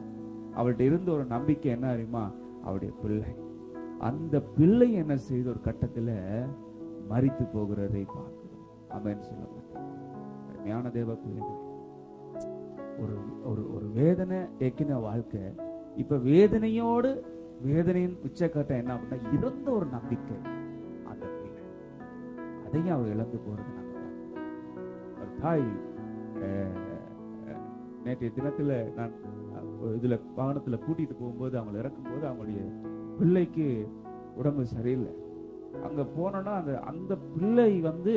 அவள்கிட்ட இருந்த ஒரு நம்பிக்கை என்ன அறியுமா? அவருடைய பிள்ளை. அந்த பிள்ளை என்ன செய்த ஒரு கட்டத்தில் மரித்து போகிறதை பார்க்கிறோம். ஆமென் சொல்ல மாட்டேன். அருமையான தேவ பிள்ளைகள், ஒரு வேதனை ஏக்கின வாழ்க்கை. இப்ப வேதனையோடு வேதனையின் உச்சக்கட்டம் என்ன அப்படின்னா, இருந்த ஒரு நம்பிக்கை அந்த பிள்ளை, அதையும் அவர் இழந்து போறது ஒரு தாய். நேற்றைய தினத்துல நான் இதுல வாகனத்துல கூட்டிட்டு போகும்போது அவங்க இறக்கும் போது அவங்களுடைய பிள்ளைக்கு உடம்பு சரியில்லை. அங்க போனோம்னா அந்த அந்த பிள்ளை வந்து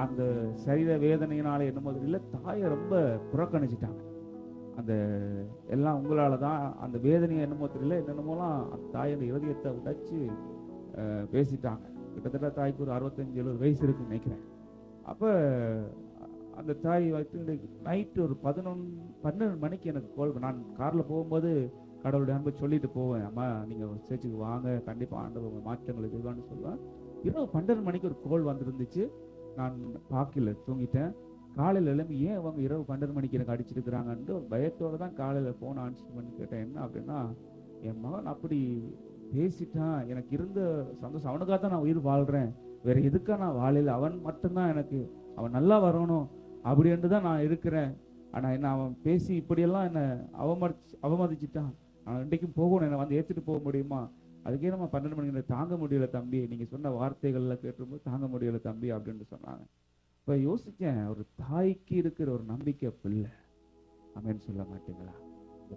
அந்த சரீர வேதனையினால என்னமோ தெரியல தாயை ரொம்ப புறக்கணிச்சிட்டாங்க. அந்த எல்லாம் உங்களால தான், அந்த வேதனையை என்னமோ தெரியல என்னென்னமோலாம் அந்த தாயோட இருதயத்தை உடைச்சு பேசிட்டாங்க. கிட்டத்தட்ட தாய்க்கு ஒரு 65-70 வயசு இருக்குன்னு நினைக்கிறேன். அப்ப அந்த தாய் வந்து நைட்டு ஒரு 12 மணிக்கு எனக்கு கால். நான் கார்ல போகும்போது கடவுளுடைய அன்பை சொல்லிட்டு போவேன், அம்மா நீங்க சேர்ச்சுக்கு வாங்க, கண்டிப்பா ஆண்டவர் மாற்றங்கள் இதுவான்னு சொல்லுவேன். இரவு 12 மணிக்கு ஒரு கோல் வந்துருந்துச்சு. நான் பார்க்கல, தூங்கிட்டேன். காலையில் எழும்பி ஏன் அவங்க இரவு 12 மணிக்கு எனக்கு அடிச்சிருக்கிறாங்கன்ட்டு ஒரு பயத்தோட தான் காலையில் ஃபோன் ஆன்சர் பண்ணி கேட்டேன். என்ன அப்படின்னா, என் மகன் அப்படி பேசிட்டான், எனக்கு இருந்த சந்தோஷம், அவனுக்காக தான் நான் உயிர் வாழ்கிறேன், வேற எதுக்கா நான் வாழையில், அவன் மட்டும்தான் எனக்கு, அவன் நல்லா வரணும் அப்படின்ட்டு தான் நான் இருக்கிறேன். ஆனால் என்ன அவன் பேசி இப்படியெல்லாம் என்னை அவமதிச்சிட்டான், நான் இன்றைக்கும் போகணும், என்னை வந்து ஏற்றிட்டு போக முடியுமா, அதுக்கே நம்ம 12 மணிக்கு தாங்க முடியல தம்பி, நீங்கள் சொன்ன வார்த்தைகள்லாம் கேட்டும்போது தாங்க முடியல தம்பி அப்படின்ட்டு சொன்னாங்க. இப்போ யோசித்தேன், ஒரு தாய்க்கு இருக்கிற ஒரு நம்பிக்கை பிள்ளை, அமேன்னு சொல்ல மாட்டீங்களா? இந்த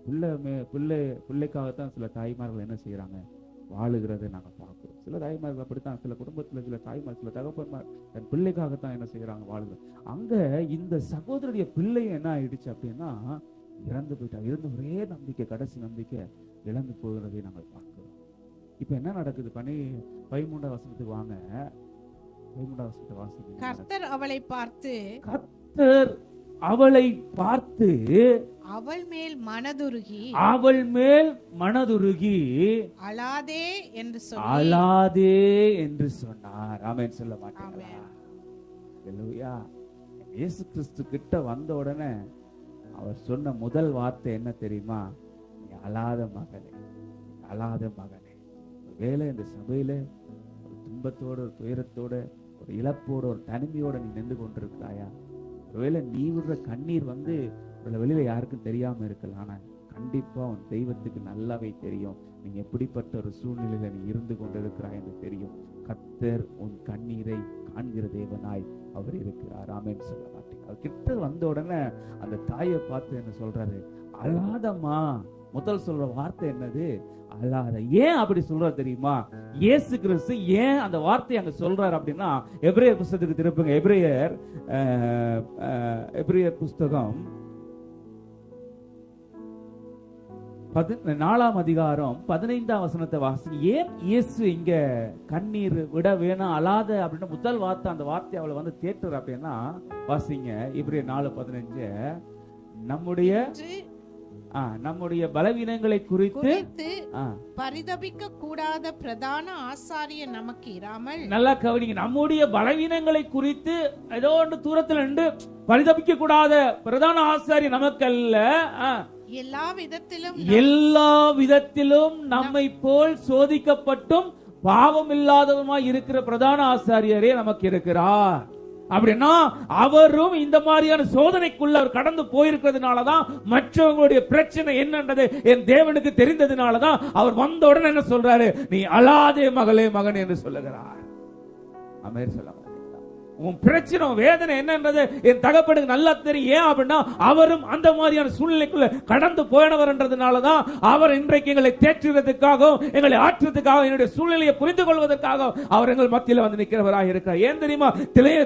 பிள்ளைக்காகத்தான் சில தாய்மார்கள் என்ன செய்கிறாங்க, வாழுகிறதை நாங்கள் பார்க்குறோம். சில தாய்மார்கள் அப்படித்தான், சில குடும்பத்தில் சில தாய்மார், சில தகப்பன்மார் தன் பிள்ளைக்காகத்தான் என்ன செய்கிறாங்க, வாழுகிறது. அங்கே இந்த சகோதரிய பிள்ளையும் என்ன ஆயிடுச்சு அப்படின்னா, இறந்து போயிட்டா. இருந்த ஒரே நம்பிக்கை, கடைசி நம்பிக்கை இழந்து போகிறதை நாங்கள் பார்க்கிறோம். இப்போ என்ன நடக்குது? 13ஆம் வசனத்துக்கு வாங்க. 13ஆம் வசனத்தை வாசிங்க. கர்த்தர் அவளை பார்த்து அவள் மேல் மனதுருகி அழாதே என்று சொன்னார். ஆமென் சொல்ல மாட்டீங்களா? அல்லேலூயா. இயேசு கிறிஸ்து கிட்ட வந்த உடனே அவர் சொன்ன முதல் வார்த்தை என்ன தெரியுமா? நீ அழாத மகனே, அழாத மகனே. ஒருவேளை இந்த சபையில ஒரு துன்பத்தோட, ஒரு துயரத்தோட, ஒரு இழப்போட, ஒரு தனிமையோட நீ நின்று கொண்டிருக்கிறாயா? ஒருவேளை நீ விடுற கண்ணீர் வந்து வெளியில யாருக்கும் தெரியாம இருக்கலாம், ஆனா கண்டிப்பா உன் தெய்வத்துக்கு நல்லாவே தெரியும் நீங்க எப்படிப்பட்ட ஒரு சூழ்நிலையில நீ இருந்து கொண்டிருக்கிறாய் என்று தெரியும். கர்த்தர் உன் கண்ணீரை காண்கிற தேவனாய் அவர் இருக்கிறார். ஆமென் சொல்ல மாட்டீங்க? அவர் கிட்ட வந்த உடனே அந்த தாயை பார்த்து என்ன சொல்றாரு? அழாதம்மா. முதல் சொல்ற வார்த்தை என்னது? அழாத. ஏன் அப்படி சொல்றாரு தெரியுமா? இயேசு கிறிஸ்து ஏன் அந்த வார்த்தையை அங்க சொல்றாரு அப்படின்னா, எபிரேயர் புஸ்தகத்துக்கு திருப்புங்க. எபிரேயர் புஸ்தகம் 4ஆம் அதிகாரம் 15ஆம் வசனத்தை வாசிங்க. ஏன் இயேசு இங்க கண்ணீர் விட வேணாம், அழாத அப்படின்னா முதல் வார்த்தை, அந்த வார்த்தை அவளை வந்து தேற்றுற அப்படின்னா வாசிங்க. எபிரேயர் 4:15. நம்முடைய பலவீனங்களை குறித்து பரிதபிக்க கூடாத பிரதான ஆசாரியர் நமக்கு இராமல். நல்லா கவனிங்க. நம்முடைய பலவீனங்களை குறித்து ஏதோ ஒன்று தூரத்தில் நின்று பரிதபிக்க கூடாத பிரதான ஆசாரியர் நமக்கு அல்ல, எல்லா விதத்திலும் நம்மை போல் சோதிக்கப்பட்டும் பாவம் இல்லாதவமாய் இருக்கிற பிரதான ஆசாரியரே நமக்கு இருக்கிறார். அப்படின்னா அவரும் இந்த மாதிரியான சோதனைக்குள்ள அவர் கடந்து போயிருக்கிறதுனாலதான், மற்றவங்களுடைய பிரச்சனை என்னன்றது என் தேவனுக்கு தெரிந்ததுனாலதான் அவர் வந்த உடனே என்ன சொல்றாரு? நீ அழாதே மகளே, மகன் என்று சொல்லுகிறார். அமேர் சொல்ல, உன் பிரச்சனை, வேதனை என்னன்றது என் தகப்பனுக்கு நல்லா தெரியும். ஏன் அப்படின்னா அவரும் அந்த மாதிரியான சூழ்நிலைக்குள்ள கடந்து போனவர்ன்றதுனாலதான் அவர் இன்றைக்கு எங்களை தேற்றுவதற்காகவும் எங்களை ஆற்றுவதற்காக, என்னுடைய சூழ்நிலையை புரிந்து கொள்வதற்காக அவர் எங்கள் மத்தியில் வந்து நிற்கிறவராக இருக்கிறார். ஏன் தெரியுமா?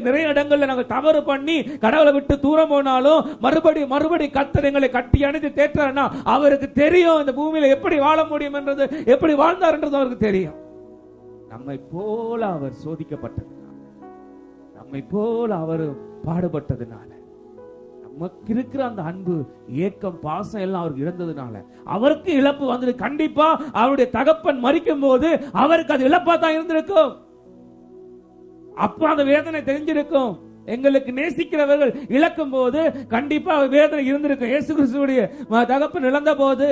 நிறைய இடங்கள்ல நாங்கள் தவறு பண்ணி கடவுளை விட்டு தூரம் போனாலும் மறுபடி கர்த்தர் எங்களை கட்டி அணைத்து தேற்றாருன்னா அவருக்கு தெரியும் இந்த பூமியில எப்படி வாழ முடியும் என்றது, எப்படி வாழ்ந்தார் என்றது அவருக்கு தெரியும். நம்மை போல அவர் சோதிக்கப்பட்டது, நம்மை போல அவர் பாடுபட்டதுனால, நமக்கு இருக்கிற அந்த அன்பு, ஏக்கம், பாசம் எல்லாம் அவருக்கு இழந்ததுனால அவருக்கு இழப்பு வந்தது. கண்டிப்பா அவருடைய தகப்பன் மரிக்கும் போது அவருக்கு அது இழப்பா தான் இருந்திருக்கும். அப்ப அந்த வேதனை தெரிஞ்சிருக்கும். எங்களுக்கு நேசிக்கிறவர்கள் இழக்கும் போது கண்டிப்பா வேதனை இருந்திருக்கும். இயேசு கிறிஸ்துவுடைய தகப்பன் இறந்த போது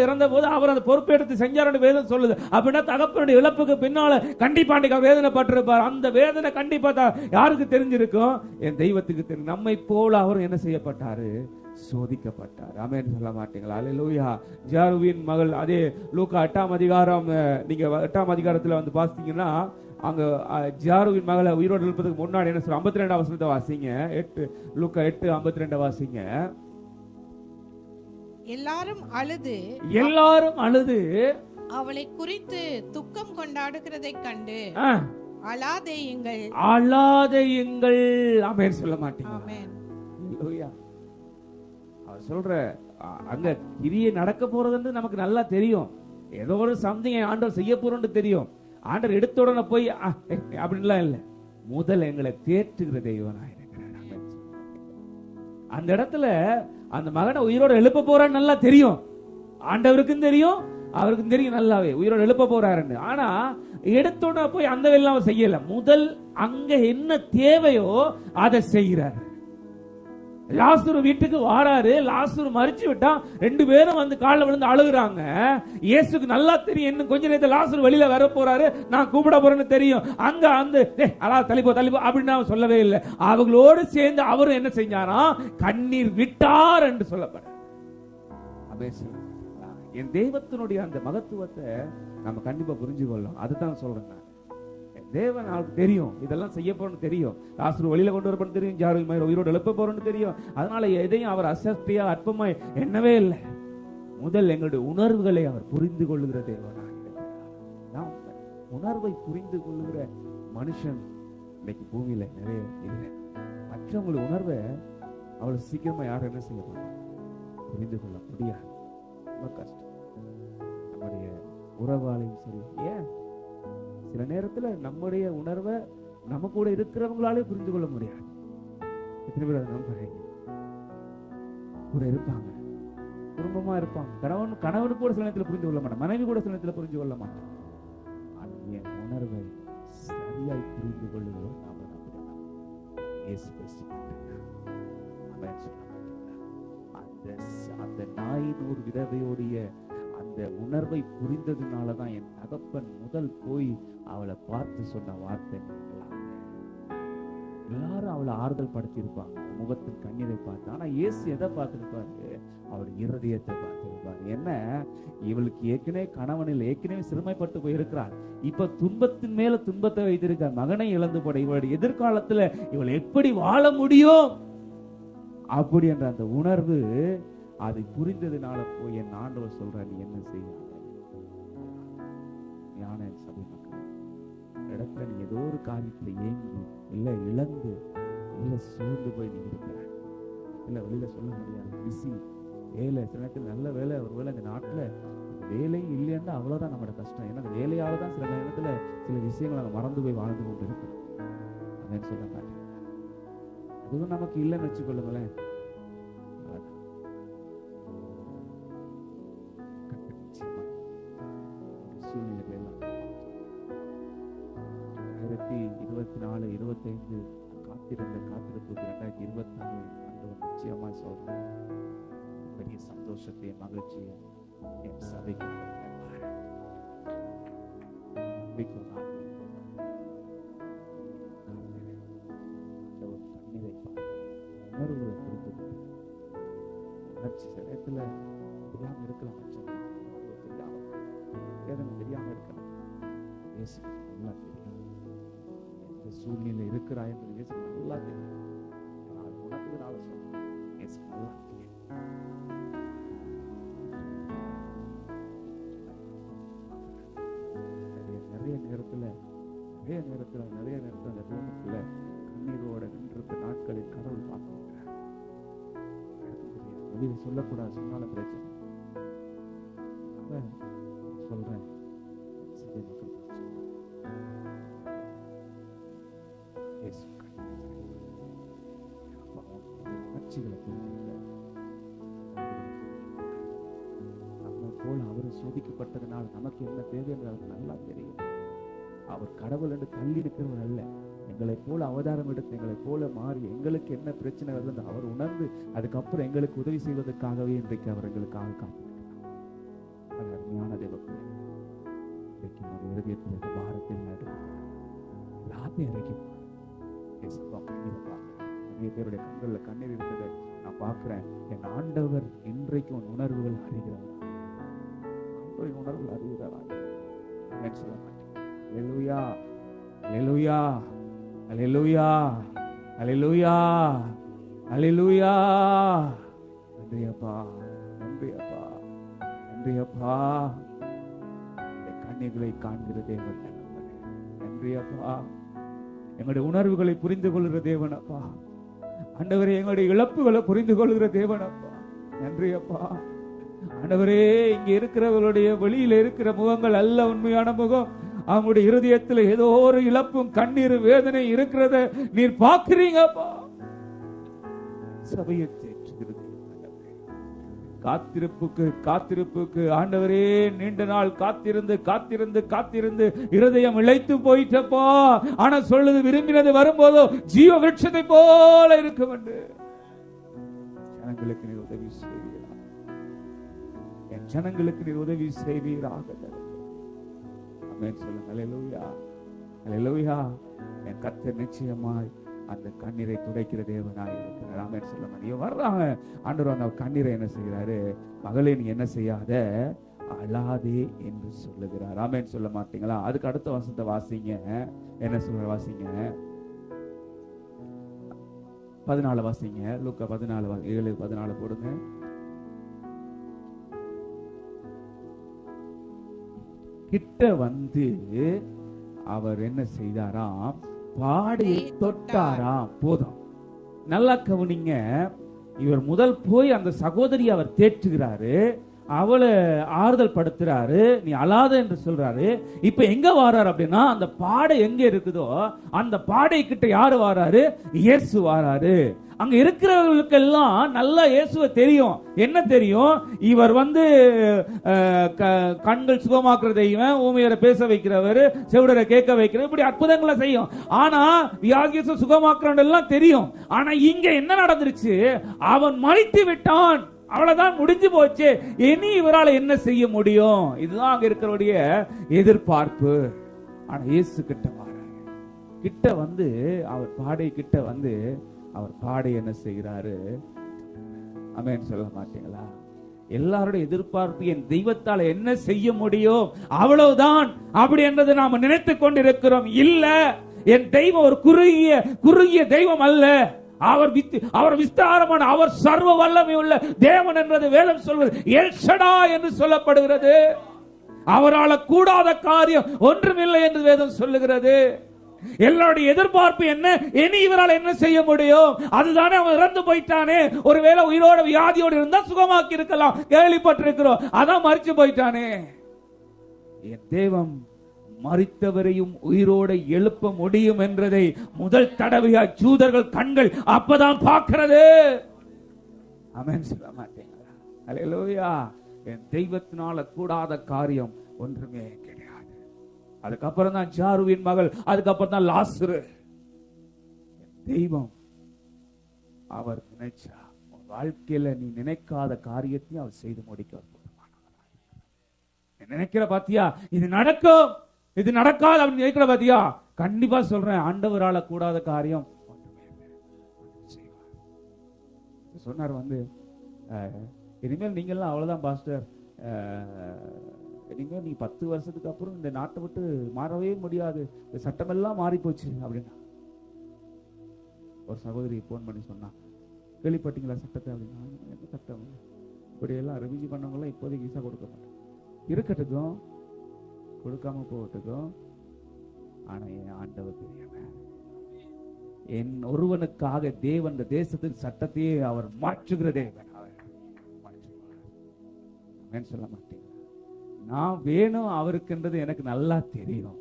அவர் அந்த பொறுப்பெடுத்து செஞ்சார் வேதனை சொல்லுது. அப்படின்னா தகப்பனுடைய இழப்புக்கு பின்னால கண்டிப்பா வேதனைப்பட்டிருப்பார். அந்த வேதனை கண்டிப்பா யாருக்கு தெரிஞ்சிருக்கும்? என் தெய்வத்துக்கு தெரியும். நம்மை போல அவர் என்ன செய்யப்பட்டாரு? சோதிக்கப்பட்டார். ஆமென் சொல்ல மாட்டீங்களா? அல்லேலூயா. ஜாருவின் மகள், அதே லூக்கா 8ஆம் அதிகாரம், நீங்க 8ஆம் அதிகாரத்துல வந்து பாத்தீங்கன்னா அங்க ஜாருவின் மகளை உயிரோடு எழுப்பதுக்கு முன்னாடி என்ன சொல்ற? 52ஆம் வசனத்தை வாசிங்க. லூக்கா 8:52 வாசிங்க. எல்லாரும் அழுது அவளை குறித்து துக்கம் கொண்டாடுகிறதை கண்டு அழாதேயுங்கள். அழாதேயுங்கள். ஆமென் சொல்ல மாட்டீங்க? ஆமென். ஹalleluya. அவர் சொல்ற அங்க கிரியை நடக்க போறதுன்னு நமக்கு நல்லா தெரியும். ஏதோ ஒரு சம்திங் ஆண்டவர் செய்ய போறோம்னு தெரியும். ஆண்டவர் எடுத்த உடனே போய் அப்படின்லாம் இல்லை. முதல் எங்களை தேற்றுகிற தெய்வனாய் இருக்கிறார். அந்த இடத்துல அந்த மகனை உயிரோட எழுப்ப போறான்னு நல்லா தெரியும். ஆண்டவருக்கும் தெரியும், அவருக்கும் தெரியும் நல்லாவே உயிரோட எழுப்ப போறாருன்னு. ஆனா எடுத்தோட போய் அந்த வேலை செய்யல. முதல் அங்க என்ன தேவையோ அதை செய்கிறார். லாசரு வீட்டுக்கு வாராரு. லாசரு மரிச்சு விட்டா. 2 பேரும் வந்து காலில் விழுந்து அழுகுறாங்க. இயேசுக்கு நல்லா தெரியும் இன்னும் கொஞ்ச நேரத்தில் லாசரு வெளியில வர போறாரு, நான் கூப்பிட போறேன்னு தெரியும். அங்க அந்த தள்ளிப்போ அப்படின்னு அவன் சொல்லவே இல்லை. அவங்களோடு சேர்ந்து அவரும் என்ன செஞ்சாரா, கண்ணீர் விட்டார் என்று சொல்லப்பட. என் தெய்வத்தினுடைய அந்த மகத்துவத்தை நம்ம கண்டிப்பா புரிஞ்சு கொள்ளலாம். அதுதான் சொல்றேன். தேவன் அவருக்கு தெரியும் இதெல்லாம் செய்ய போறோம்னு தெரியும். லாசரு வெளியில கொண்டு வரப்போன்னு தெரியும். ஜாரு உயிரோடு எழுப்ப போறோம்னு தெரியும். அதனால எதையும் அவர் அசக்தியா அற்பமாய் எண்ணவே இல்லை. முதல் எங்களுடைய உணர்வுகளை அவர் புரிந்து கொள்ளுகிற தேவனாக இருக்கிறார். உணர்வை புரிந்து கொள்ளுகிற மனுஷன் இன்னைக்கு பூமியில நிறைய இல்லை. மற்றவங்களுடைய உணர்வை அவ்வளவு சீக்கிரமா யாரும் என்ன செய்ய மாட்டாங்க, புரிந்து கொள்ள முடியாது. ரொம்ப கஷ்டம். நம்முடைய உறவாளையும் சரி, ஏன் சில நேரத்துல நம்முடைய உணர்வை நம்ம கூட இருக்கிறவங்களாலே புரிந்து கொள்ள முடியாது. எத்தனை பேர் நம்புறீங்க? கூட இருப்பாங்க, குடும்பமா இருப்பாங்க, கணவனுக்கு கூட சில நேரத்தில் புரிந்து கொள்ள மாட்டாங்க, மனைவி கூட சில நேரத்தில் புரிந்து கொள்ள மாட்டாங்க. என் உணர்வை சரியாய் புரிந்து கொள்ளுகிறோம் நாம இயேசு கிறிஸ்து அந்த 400 விதவையோடைய அந்த உணர்வை புரிந்ததுனாலதான் என் தகப்பன் முதல் போய் அவளை பார்த்து சொன்ன வார்த்தை. எல்லாரும் அவளை ஆறுதல் படுத்திருப்பாங்க, முகத்தின் கண்ணீரை பார்த்து. ஆனா இயேசு எதை பார்த்திருப்பாரு? அவள் இருதயத்தை பார்த்திருப்பாரு. என்ன, இவளுக்கு ஏற்கனவே கணவனில் ஏற்கனவே சிறுமைப்பட்டு போயிருக்கிறாள். இப்ப துன்பத்தின் மேல துன்பத்தை வைத்திருக்கார். மகனை இழந்து போட இவளுடைய எதிர்காலத்துல இவள் எப்படி வாழ முடியும் அப்படி என்ற அந்த உணர்வு அதை புரிந்ததுனால போய் என் ஆண்டவர் சொல்ற, நீ என்ன செய்ய ஞான சபை மக்கள் இடத்துல நீ ஏதோ ஒரு காரியத்துல ஏங்கி இல்ல இழந்து இல்ல சூழ்ந்து போய் நீ இருக்கிற, இல்ல வெளியில சொல்ல முடியாது, பிஸி வேலை, சில நேரத்தில் நல்ல வேலை, ஒரு வேலை இந்த நாட்டுல வேலையும் இல்லைன்னா அவ்வளவுதான் நம்மளோட கஷ்டம். ஏன்னா அந்த வேலையால தான் சில நேரத்துல சில விஷயங்கள் நம்ம மறந்து போய் வாழ்ந்து கொண்டு இருக்கிறோம். அப்படின்னு சொல்ல மாட்டேன். அதுவும் நமக்கு இல்லைன்னு வச்சுக்கொள்ளுங்களேன். சூழ்நிலைகள் எல்லாம் 2024 25 காத்திருந்த காத்திருப்புக்கு 2024 ஆண்டவர் நிச்சயமா சொல்றேன், பெரிய சந்தோஷத்தையும் மகிழ்ச்சியும் என் சபைக்கு உணர்வுகளை புரிந்து உணர்ச்சி சமயத்துல தெரியாம இருக்கலாம், தெரியாம இருக்கலாம். இயேசு நல்லா தெரியும் எந்த சூழ்நிலை இருக்கிறாய் என்று இயேசு நல்லா தெரியும். உனக்கு நாள சொல்றேன், இயேசு நல்லா தெரியும். நிறைய நேரத்துல அந்த ரூமுக்குள்ள கண்ணீரோட நின்றிருக்க நாட்களில் கடவுள் பார்க்கிறார். வெளியில சொல்லக்கூடாது, சொன்னாலும் பிரச்சனை. சொல்றேன், நம்ம போல அவரு சோதிக்கப்பட்டதுனால் நமக்கு என்ன தேவை என்று அவருக்கு நல்லா தெரியும். அவர் கடவுள் என்று தள்ளி இருக்கிறவர் அல்ல. எங்களை போல அவதாரம் எடுத்து எங்களை போல மாறி எங்களுக்கு என்ன பிரச்சனை வருது அவர் உணர்ந்து அதுக்கப்புறம் எங்களுக்கு உதவி செய்வதற்காகவே இன்றைக்கு அவர் எங்களுக்காக காத்திருக்கிறார். அருமையான தேவப்பிள்ளை, இன்றைக்கு நம்முடைய இதயத்தில் பாரத்தில் எல்லாத்தையும் இறக்கி நிறைய பேருடைய கண்கள்ல கண்ணீர் இருக்கிறத நான் பார்க்கிறேன். என் ஆண்டவர் இன்றைக்கு உன் உணர்வுகள் அறிகிறவா, உணர்வுகள் அறிகிறவா சொல்ல மாட்டேன். அல்லேலூயா, அல்லேலூயா, அல்லேலூயா, அல்லேலூயா, அல்லேலூயா. நன்றி அப்பா, நன்றி அப்பா, நன்றி அப்பா. கண்ணீர்களை காண்கிற தேவன் நன்றி அப்பா. எங்களுடைய உணர்வுகளை புரிந்து கொள்கிற தேவன் அப்பா. ஆண்டவரே, எங்களுடைய இழப்புகளை புரிந்து கொள்கிற தேவன் அப்பா. நன்றி அப்பா. ஆண்டவரே, இங்க இருக்கிறவர்களுடைய வெளியில இருக்கிற முகங்கள் அல்ல உண்மையான முகம். அவங்களுடைய இருதயத்தில் ஏதோ ஒரு இழப்பும் கண்ணீர் வேதனை இருக்கிறத நீர் பார்க்கிறீங்கப்பா. சபையை தேற்றுகிறது காத்திருப்புக்கு ஆண்டவரே, நீண்ட நாள் காத்திருந்து இருதயம் இழைத்து போயிட்டப்பா. ஆனா சொல்லுது, விரும்பினது வரும்போதோ ஜீவ விருட்சத்தை போல இருக்கும் என்று. ஜனங்களுக்கு நீர் உதவி செய்வீராக, என் ஜனங்களுக்கு நீர் உதவி செய்வீராக. ஆமென் சொல்லுங்க. அல்லேலூயா, அல்லேலூயா. என் கர்த்தர் நிச்சயமாய் அந்த கண்ணீரை துடைக்கிற தேவனாய் இருக்கிறார். ஆமென் சொல்லுங்க. நீ வர்றாங்க, ஆண்டவர் அந்த கண்ணீரை என்ன செய்கிறாரு? மகளே, நீ என்ன செய்யாத, அழாதே என்று சொல்லுகிறார். ஆமென் சொல்ல மாட்டீங்களா? அதுக்கு அடுத்த வசனத்தை வாசிங்க. என்ன சொல்ற? வாசிங்க 14 வாசிங்க. லூக்கா 14 7-14 போடுங்க. கிட்ட வந்து அவர் என்ன செய்தாராம்? பாடையை தொட்டாராம். போதும், நல்லா கவனிங்க. இவர் முதல் போய் அந்த சகோதரி அவர் தேற்றுகிறாரு, அவளை ஆறுதல் படுத்துறாரு, நீ அழாத என்று சொல்றாரு. இப்ப எங்க வாராரு அப்படின்னா, அந்த பாடை எங்க இருக்குதோ அந்த பாடை கிட்ட யாரு வாராரு? இயேசு வாராரு. அங்க இருக்கிறவர்களுக்கெல்லாம் நல்லா இயேசுவை தெரியும். என்ன தெரியும்? இவர் கண்கள் சுகமாக்குறதையும், ஊமையரை பேச வைக்கிறவர், செவிடரை கேட்க வைக்கிறவர், இப்படி அற்புதங்களை செய்யும். ஆனா வியாதியை சுகமாக்குறவன் எல்லாம் தெரியும். ஆனா இங்க என்ன நடந்துருச்சு? அவன் மறித்து விட்டான், அவ்வளவுதான், முடிஞ்சு போச்சு. இனி இவரால் என்ன செய்ய முடியும்? இதுதான் அங்க இருக்கிறவருடைய எதிர்பார்ப்பு. ஆனா இயேசு கிட்ட வராரு. கிட்ட வந்து அவர் பாடை கிட்ட வந்து அவர் பாடை என்ன செய்கிறாரு? ஆமென் சொல்ல மாட்டீங்களா? எல்லாருடைய எதிர்பார்ப்பு என் தெய்வத்தால் என்ன செய்ய முடியும், அவ்வளவுதான் அப்படி என்றது நாம நினைத்துக் கொண்டிருக்கிறோம். இல்ல, என் தெய்வம் ஒரு குறுகிய தெய்வம் அல்ல. அவர் விஸ்தாரமான, அவர் சர்வ வல்லமை உள்ள தேவன் என்றது வேதம் சொல்வது எல் ஷடாய் என்று சொல்லப்படுகிறது. அவரால் கூடாத காரியம் ஒன்றுமில்லை என்று வேதம் சொல்லுகிறது. எல்லாருடைய எதிர்பார்ப்பு என்ன? இனி இவரால் என்ன செய்ய முடியும்? அதுதானே, அவன் இறந்து போயிட்டானே, ஒருவேளை உயிரோட வியாதியோடு இருந்தா சுகமாக்கி இருக்கலாம், கேள்விப்பட்டிருக்கிறோம். அதான் மரிச்சு போயிட்டானே. என் தேவன் மரித்தவரையும் உயிரோட எழுப்ப முடியும் என்றதை முதல் தடவையாய் ஜூதர்கள் கண்கள் அப்பதான் பார்க்கிறது. ஆமென் சொல்ல மாட்டீங்களா? அல்லேலூயா. என் தெய்வத்தினால கூடாத காரியம் ஒன்றுமே கிடையாது. அதுக்கப்புறம் தான் ஜாருவின் மகள், அதுக்கப்புறம் தான் லாசரு. தெய்வம் அவர் நினைச்சா வாழ்க்கையில நீ நினைக்காத காரியத்தையும் அவர் செய்து முடிக்க நினைக்கிற பாத்தியா? இது நடக்கும், இது நடக்காது அப்படின்னு நினைக்கிற பாத்தியா? கண்டிப்பா சொல்றேன், ஆண்டவரால கூடாத காரியம் சொன்னார். இனிமேல் நீங்கெல்லாம் அவ்வளவுதான் பாஸ்டர், இனிமேல் நீ 10 வருஷத்துக்கு அப்புறம் இந்த நாட்டை விட்டு மாறவே முடியாது, இந்த சட்டமெல்லாம் மாறி போச்சு அப்படின்னா. ஒரு சகோதரி போன் பண்ணி சொன்னா, கேள்விப்பட்டீங்களா சட்டத்தை அப்படின்னா? என்ன சட்டம்? இப்படியெல்லாம் ரிவியூ பண்ணவங்களாம் இப்போதைக்கு விசா கொடுக்க மாட்டேன், இருக்கட்டுக்கும் கொடுக்காம போகட்டுக்கும். ஆனா என் ஆண்டவர் பெரியவன், என் ஒருவனுக்காக தேவன் இந்த தேசத்தின் சட்டத்தையே அவர் மாற்றுகிற தேவன். அவர் சொல்ல மாட்டேன், நான் வேணும் அவருக்குன்றது எனக்கு நல்லா தெரியும்.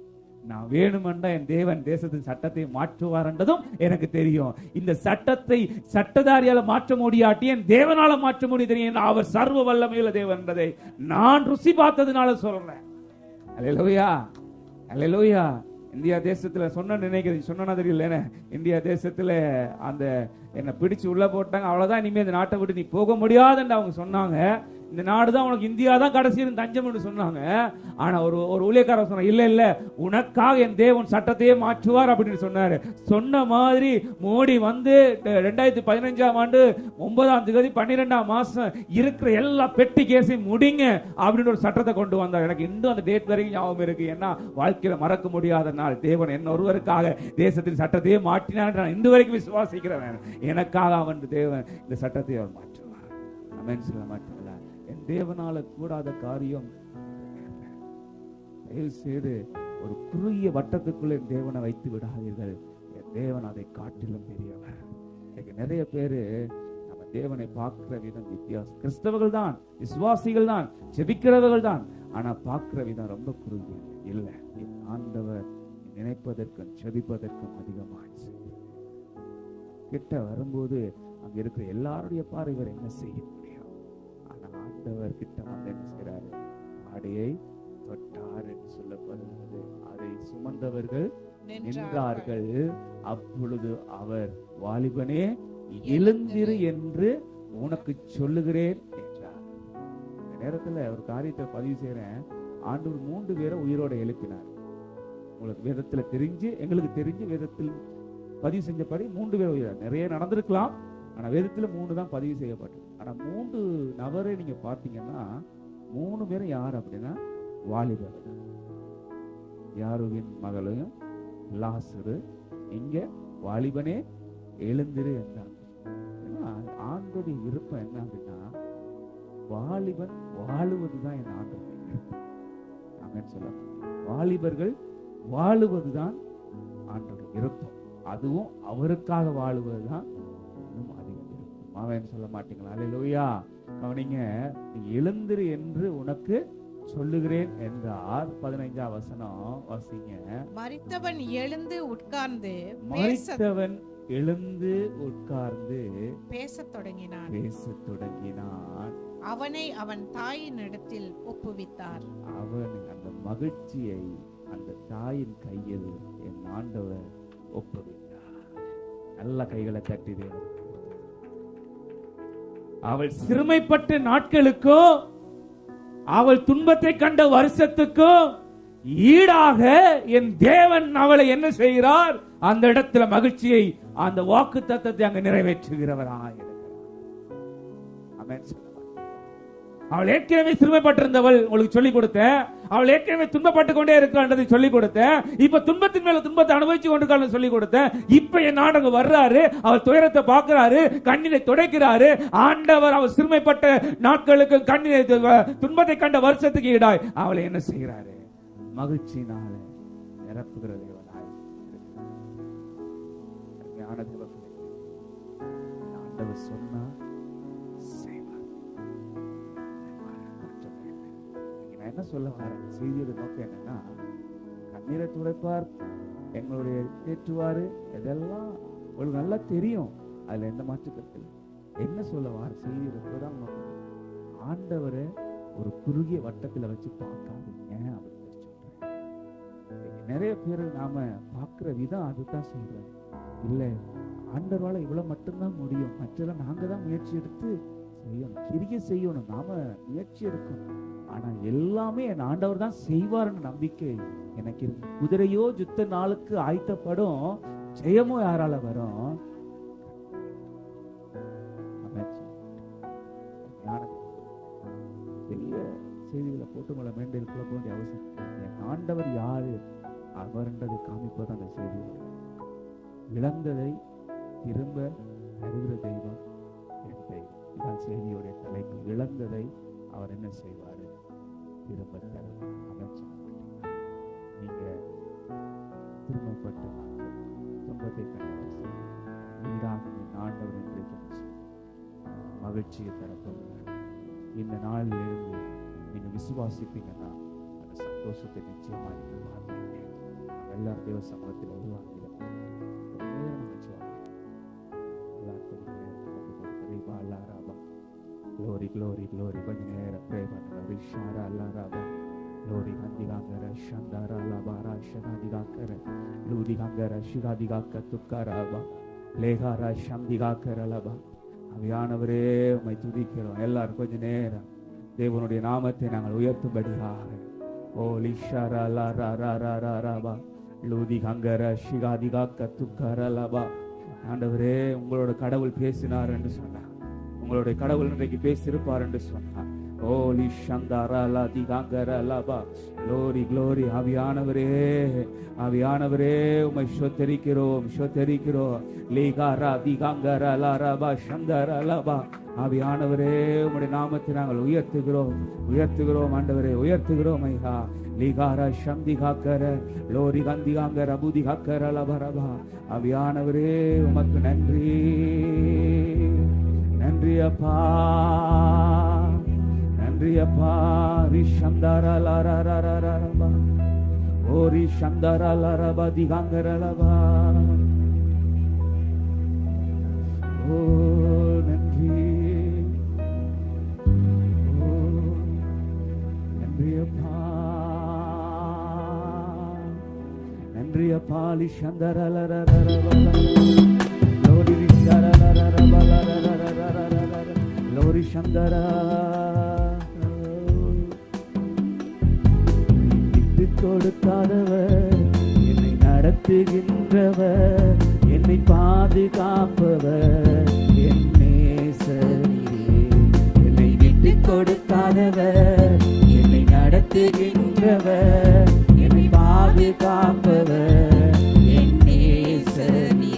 நான் வேணுமென்றா என் தேவன் தேசத்தின் சட்டத்தை மாற்றுவார்ன்றதும் எனக்கு தெரியும். இந்த சட்டத்தை சட்டதாரியால மாற்ற முடியாட்டி என் தேவனால மாற்ற முடியும் தெரியும். அவர் சர்வ வல்லமையுள்ள தேவன் என்பதை நான் ருசி பார்த்ததுனால சொல்றேன். அல்லேலூயா, அல்லேலூயா. இந்தியா தேசத்துல சொன்னா தெரியல, இந்தியா தேசத்துல அந்த என்ன பிடிச்சு உள்ள போட்டாங்க, அவ்வளவுதான், இனிமே இந்த நாட்டை விட்டு நீ போக முடியாதுன்னு அவங்க சொன்னாங்க. இந்த நாடு தான் உனக்கு, இந்தியா தான் கடைசி தஞ்சம் என்று சொன்னாங்க. ஆனா ஒரு ஊழியக்காரர் சொன்னார், இல்ல இல்ல, உனக்காக என் தேவன் சட்டத்தையே மாற்றுவார் அப்படின்னு சொன்னாரு. சொன்ன மாதிரி மோடி 2015ஆம் ஆண்டு 9ஆம் தேதி 12ஆம் மாசம் இருக்கிற எல்லா பெட்டி கேஸையும் முடிங்க அப்படின்னு ஒரு சட்டத்தை கொண்டு வந்தார். எனக்கு இன்னும் அந்த டேட் வரைக்கும் ஞாபகம் இருக்கு. ஏன்னா வாழ்க்கையில மறக்க முடியாத நாள். தேவன் என்ன ஒருவருக்காக தேசத்தின் சட்டத்தையே மாற்றினார், நான் இன்று வரைக்கும் விசுவாசிக்கிறேன். எனக்காக அவன் தேவன் இந்த சட்டத்தை அவர் மாற்றுவார். ஆமென் சொல்ல மாட்டீங்களா? என் தேவனால கூடாத காரியம். தயவு செய்து ஒரு குறுகிய வட்டத்துக்குள்ள தேவனை வைத்து விடாதீர்கள். தேவன் அதை காட்டிலும் பெரியவர். இன்னைக்கு நிறைய பேரு நம்ம தேவனை பார்க்கிற விதம் வித்தியாசம். கிறிஸ்தவர்கள் தான், விசுவாசிகள் தான், ஜெபிக்கிறவர்கள் தான், ஆனா பார்க்கிற விதம் ரொம்ப குறுகிய இல்ல. என் ஆண்டவர் நினைப்பதற்கும் ஜெபிப்பதற்கும் அதிகமாச்சு. கிட்ட வரும்போது அங்க இருக்கிற எல்லாருடைய பார்வை இவர் என்ன செய்ய முடியும். ஆனா ஆண்டவர் கிட்ட வந்து என்ன செய்யறாரு, ஆடையை தொட்டார் என்று சொல்லப்படுகிறது. அதை சுமந்தவர்கள் நின்றார்கள். அப்பொழுது அவர், வாலிபனே எழுந்திரு என்று உனக்கு சொல்லுகிறேன் என்றார். இந்த நேரத்துல ஒரு காரியத்தை பதிவு செய்யறேன். ஆண்டவர் 3 பேரை உயிரோட எழுப்பினார். உங்களுக்கு வேதத்துல தெரிஞ்சு, எங்களுக்கு தெரிஞ்சு வேதத்தில் பதிவு செஞ்சபடி 3 பேர் உயிர். நிறைய நடந்திருக்கலாம், ஆனா வேதத்துல 3 தான் பதிவு செய்யப்பட்டது. ஆனா 3 நபரை நீங்க பார்த்தீங்கன்னா 3 பேரும் யார் அப்படின்னா வாலிபர். யாருவின் மகளையும் லாசரு இங்க வாலிபனே எழுந்திரு என்றாங்க. ஆண்டோடைய விருப்பம் என்ன அப்படின்னா, வாலிபன் வாழுவதுதான் என் ஆண்டோடைய விருப்பம். நாங்க சொல்ல, வாலிபர்கள் வாழுவதுதான் ஆண்டோடைய விருப்பம். அதுவும் அவருக்காக வாழுவதுதான் இன்னும் அதிக விருப்பம். அவன் சொல்ல மாட்டீங்களா? அல்லேலூயா. கவனிங்க, நீ எழுந்திரு என்று உனக்கு சொல்லுகிறேன் என்றார். 15ஆம் வசனம் வாசிங்க. மரித்தவன் எழுந்து உட்கார்ந்து பேசத் தொடங்கினான். அவனை அவன் தாயின் இடத்தில் ஒப்புவித்தார். அவன் அந்த மகிழ்ச்சியை அந்த தாயின் கையில் என் ஆண்டவர் ஒப்புவித்தார். நல்ல கைகளை தட்டி தேவன். அவள் சிறுமைப்பட்ட நாட்களுக்கும் அவள் துன்பத்தை கண்ட வருஷத்துக்கும் ஈடாக என் தேவன் அவளை என்ன செய்கிறார், அந்த இடத்துல மகிழ்ச்சியை, அந்த வாக்கு தத்தத்தை அங்க நிறைவேற்றுகிறவராக இருக்கிறார். ஆமென். அவள் ஏற்கனவே சிறுமைப்பட்டிருந்தவள், உங்களுக்கு சொல்லிக் கொடுத்தேன். அவள் ஏற்கனவே துன்பப்பட்டு கொண்டே இருக்கிறான்றதை சொல்லிக் கொடுத்தேன். இப்ப துன்பத்தின் மேல துன்பத்தை அனுபவிச்சு கொண்டு சொல்லிக் கொடுத்தேன். இப்ப என் நாடக வர்றாரு, அவள் துயரத்தை பார்க்கிறாரு, கண்ணீரை துடைக்கிறாரு. ஆண்டவர் அவள் சிறுமைப்பட்ட நாட்களுக்கு கண்ணீரை துன்பத்தை கண்ட வருஷத்துக்கு ஈடாய் அவளை என்ன செய்கிறாரு, மகிழ்ச்சியினால நிரப்புகிற தேவனாய் ஆண்டவர் சொன்னா என்ன சொல்ல வரேன், செய்தியோட நோக்கம் என்னன்னா, கண்ணீரை துடைப்பார், எங்களுடைய தேற்றுவாரு, இதெல்லாம் உங்களுக்கு நல்லா தெரியும். அதுல எந்த மாற்று கருத்து இல்லை. என்ன சொல்ல வர செய்தியோட தான் நோக்கம். ஆண்டவரை ஒரு குறுகிய வட்டத்துல வச்சு பார்க்காதீங்க அப்படின்னு சொல்றேன். நிறைய பேர் நாம பார்க்கிற விதம் அதுதான் சொல்றேன். இல்ல, ஆண்டவரால இவ்வளவு மட்டும்தான் முடியும், மற்றெல்லாம் நாங்க தான் முயற்சி எடுத்து செய்யணும், கிரியை செய்யணும், நாம முயற்சி எடுக்கணும். ஆனா எல்லாமே என் ஆண்டவர் தான் செய்வார்னு நம்பிக்கை எனக்கு இருக்கு. குதிரையோ யுத்த நாளுக்கு ஆயத்தப்படும், ஜெயமோ யாரால வரும்? பெரிய செய்திகளை போட்டு உங்களை மேண்டையில் குழப்ப வேண்டிய அவசியம். என் ஆண்டவர் யாரு அவர்ன்றதை காமிப்பது அந்த செய்தி. இழந்ததை திரும்ப தருகிற தெய்வம் என் தெய்வம். இதான் செய்தியுடைய தலைப்பு. இழந்ததை அவர் என்ன செய்வாரு, திரும்ப தருவார். நீங்க திரும்பப்பட்ட துன்பத்தை ஆண்டவர் இன்றைக்கு மகிழ்ச்சியை தரப்போகிறார். இந்த நாளில் இருந்து நீங்க விசுவாசிப்பீங்கன்னா அந்த சந்தோஷத்தை நிச்சயமா நீங்க பார்ப்பீங்க. எல்லாரும் தேவ சமூகத்தில் உருவாங்க. Glory, glory, glory. கொஞ்ச நேரம் ப்ரே பண்ணுங்க. ரிஷாரா அல்லாராபா லோரி ஹந்திகாங்கர ஷந்தாரா லபாரா ஷனாதிகாக்கர லூதிகாங்கர ஷிகாதிகாக்க துக்காராபா லேகாரா ஷம்திகாக்கர லபா. அவையானவரே உம்மை துதிக்கிறோம். எல்லாரும் கொஞ்ச நேரம் தேவனுடைய நாமத்தை நாங்கள் உயர்த்தும்படியாக. ஓ லிஷாரா லாராராராராபா லூதிகாங்கர ஷிகாதிகாக்க துக்கார லபா. ஆண்டவரே, உங்களோட கடவுள் பேசினார் என்று சொன்னார். உங்களுடைய கடவுள் இன்றைக்கு பேசியிருப்பார் என்று சொன்னார். ஓலி சந்தாரலா திகாங்கரலபா. Glory glory. ஆவியானவரே, ஆவியானவரே, உம்மை ஸ்தோத்திரிக்கிறோம், ஸ்தோத்திரிக்கிறோம். லீகாரா திகாங்கரலரபா சந்தரலபா. ஆவியானவரே, உம்முடைய நாமத்தை நாங்கள் உயர்த்துகிறோம், உயர்த்துகிறோம் ஆண்டவரே, உயர்த்துகிறோம் ஐயா. லீகாரா சந்திகாக்கர லோரி கந்திகாங்கர புதிகாக்கர லபரபா. ஆவியானவரே, உமக்கு நன்றி, நன்றி அப்பா, நன்றி அப்பா. ரிஷந்தரலரரரரபா. ஓ ரிஷந்தரலரபா திகாங்கரலபா. ஓ நன்றி, ஓ நன்றி அப்பா, நன்றி அப்பா. லிஷந்தரலரரரபா. லோரி ரிஷரலரரபா லோரி சந்தரா. விட்டு கொடுக்காதவர், என்னை நடத்துகின்றவர், என்னை பாதுகாப்பவர், என் நேசரே. என்னை விட்டு கொடுக்காதவர், என்னை நடத்துகின்றவர், என்னை பாதுகாப்பவர், என் நேசரே.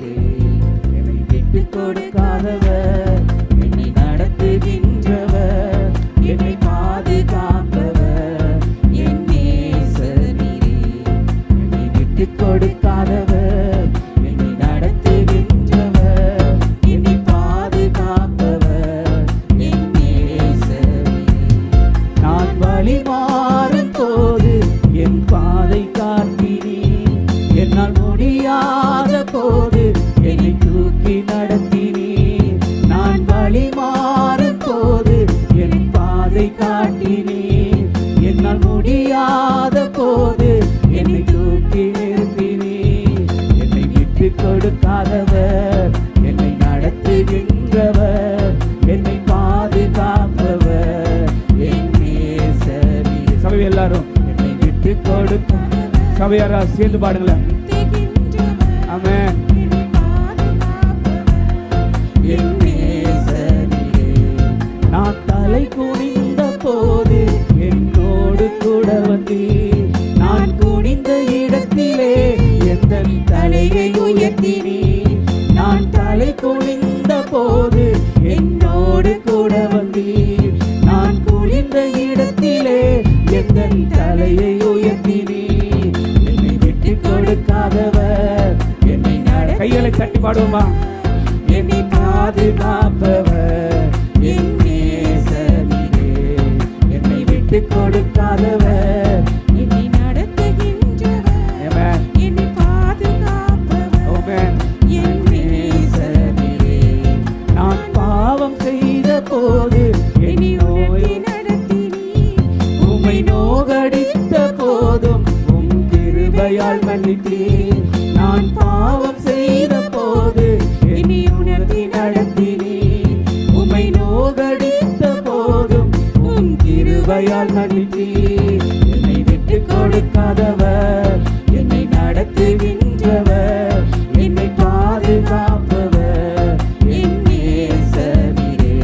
என்னை விட்டு கொடுக்காதவர், என்னை நடத்துகின்றவர், என்னை பாதுகாப்பவர், என் நேசரே. என்னை விட்டு கொடுக்காதவர், என்னை நடத்துகின்றவர், என்னை பாதுகாப்பவர், என் நேசரே. நான் வழி மாறும் போது என் பாதை காட்டினீர், என்னால் முடியாத போது என்னை தூக்கி நடத்தினீர். நான் வழி மாறும் போது என் பாதை காட்டினீர், என்னால் முடியாத போது என்னை தூக்கி நிறுத்தினீர். என்னை விட்டு கொடுக்காதவர், என்னை நடத்துகின்றவர், என்னை பாதுகாப்பவர், என் நேசரே. சபை எல்லாரும் என்னை விட்டு கொடுக்காதவர். சபையாரா சேர்ந்து பாடுங்களேன். ஆமென். என் நேசரே. நான் தலை குனிந்த போது என்னோடு கூட வந்தீர். நான் குனிந்த இடத்திலே எந்த தலையை உயர்த்தினீர். நான் தலை குனிந்த போது என்னோடு கூட வந்தீர். நான் குனிந்த இடத்திலே எந்த தலையை உயர்த்தினீர். என்னை விட்டு கொடுக்காதவர், என்னை கைகளை தட்டி பாடுவோமா. என்னை பாதுகாப்பவர், என் நேசரே. என்னை விட்டு கொடுக்காதவர், என்னை நடத்துகின்றவர், என்னை பாதுகாப்பவர், என் நேசரே. நான் பாவம் செய்த போது என்னை உணர்த்தி நடத்தினீர். உம்மை நோகடித்த போதும் உம் கிருபையால் மன்னித்தீர். நான் பாவம் செய்த போது என்னை உணர்த்தி நடத்தினீர். உம்மை நோகடித்த போதும் உம் கிருபையால் மன்னித்தீர். என்னை விட்டு கொடுக்காதவர், என்னை நடத்துகின்றவர், என்னை பாதுகாப்பவர், என் நேசரே.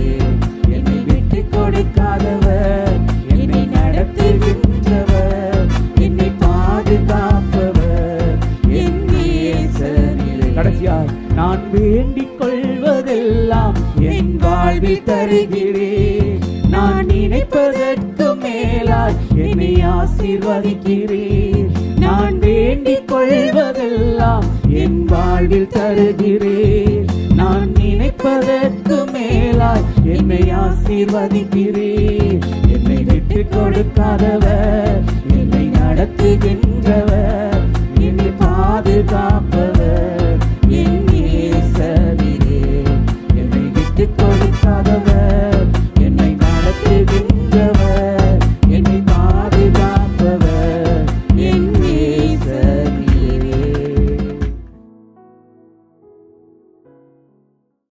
என்னை விட்டு கொடுக்காதவர், என்னை நடத்துகின்றவர், என்னை பாதுகாப்பவர், என் நேசரே. கடைசியாய் நான் வேண்டிக் கொள்வதெல்லாம் என் வாழ்வில் தருகிறேன். நான் நினைப்பதற்கு மேலாய் என்னை ஆசீர்வதிக்கிறேன். நான் வேண்டிக் கொள்வதெல்லாம் என் வாழ்வில் தருகிறேன். நான் நினைப்பதற்கு மேலாய் என்னை ஆசீர்வதிக்கிறேன். என்னை விட்டு கொடுக்காதவர், என்னை நடத்துகின்றவர்,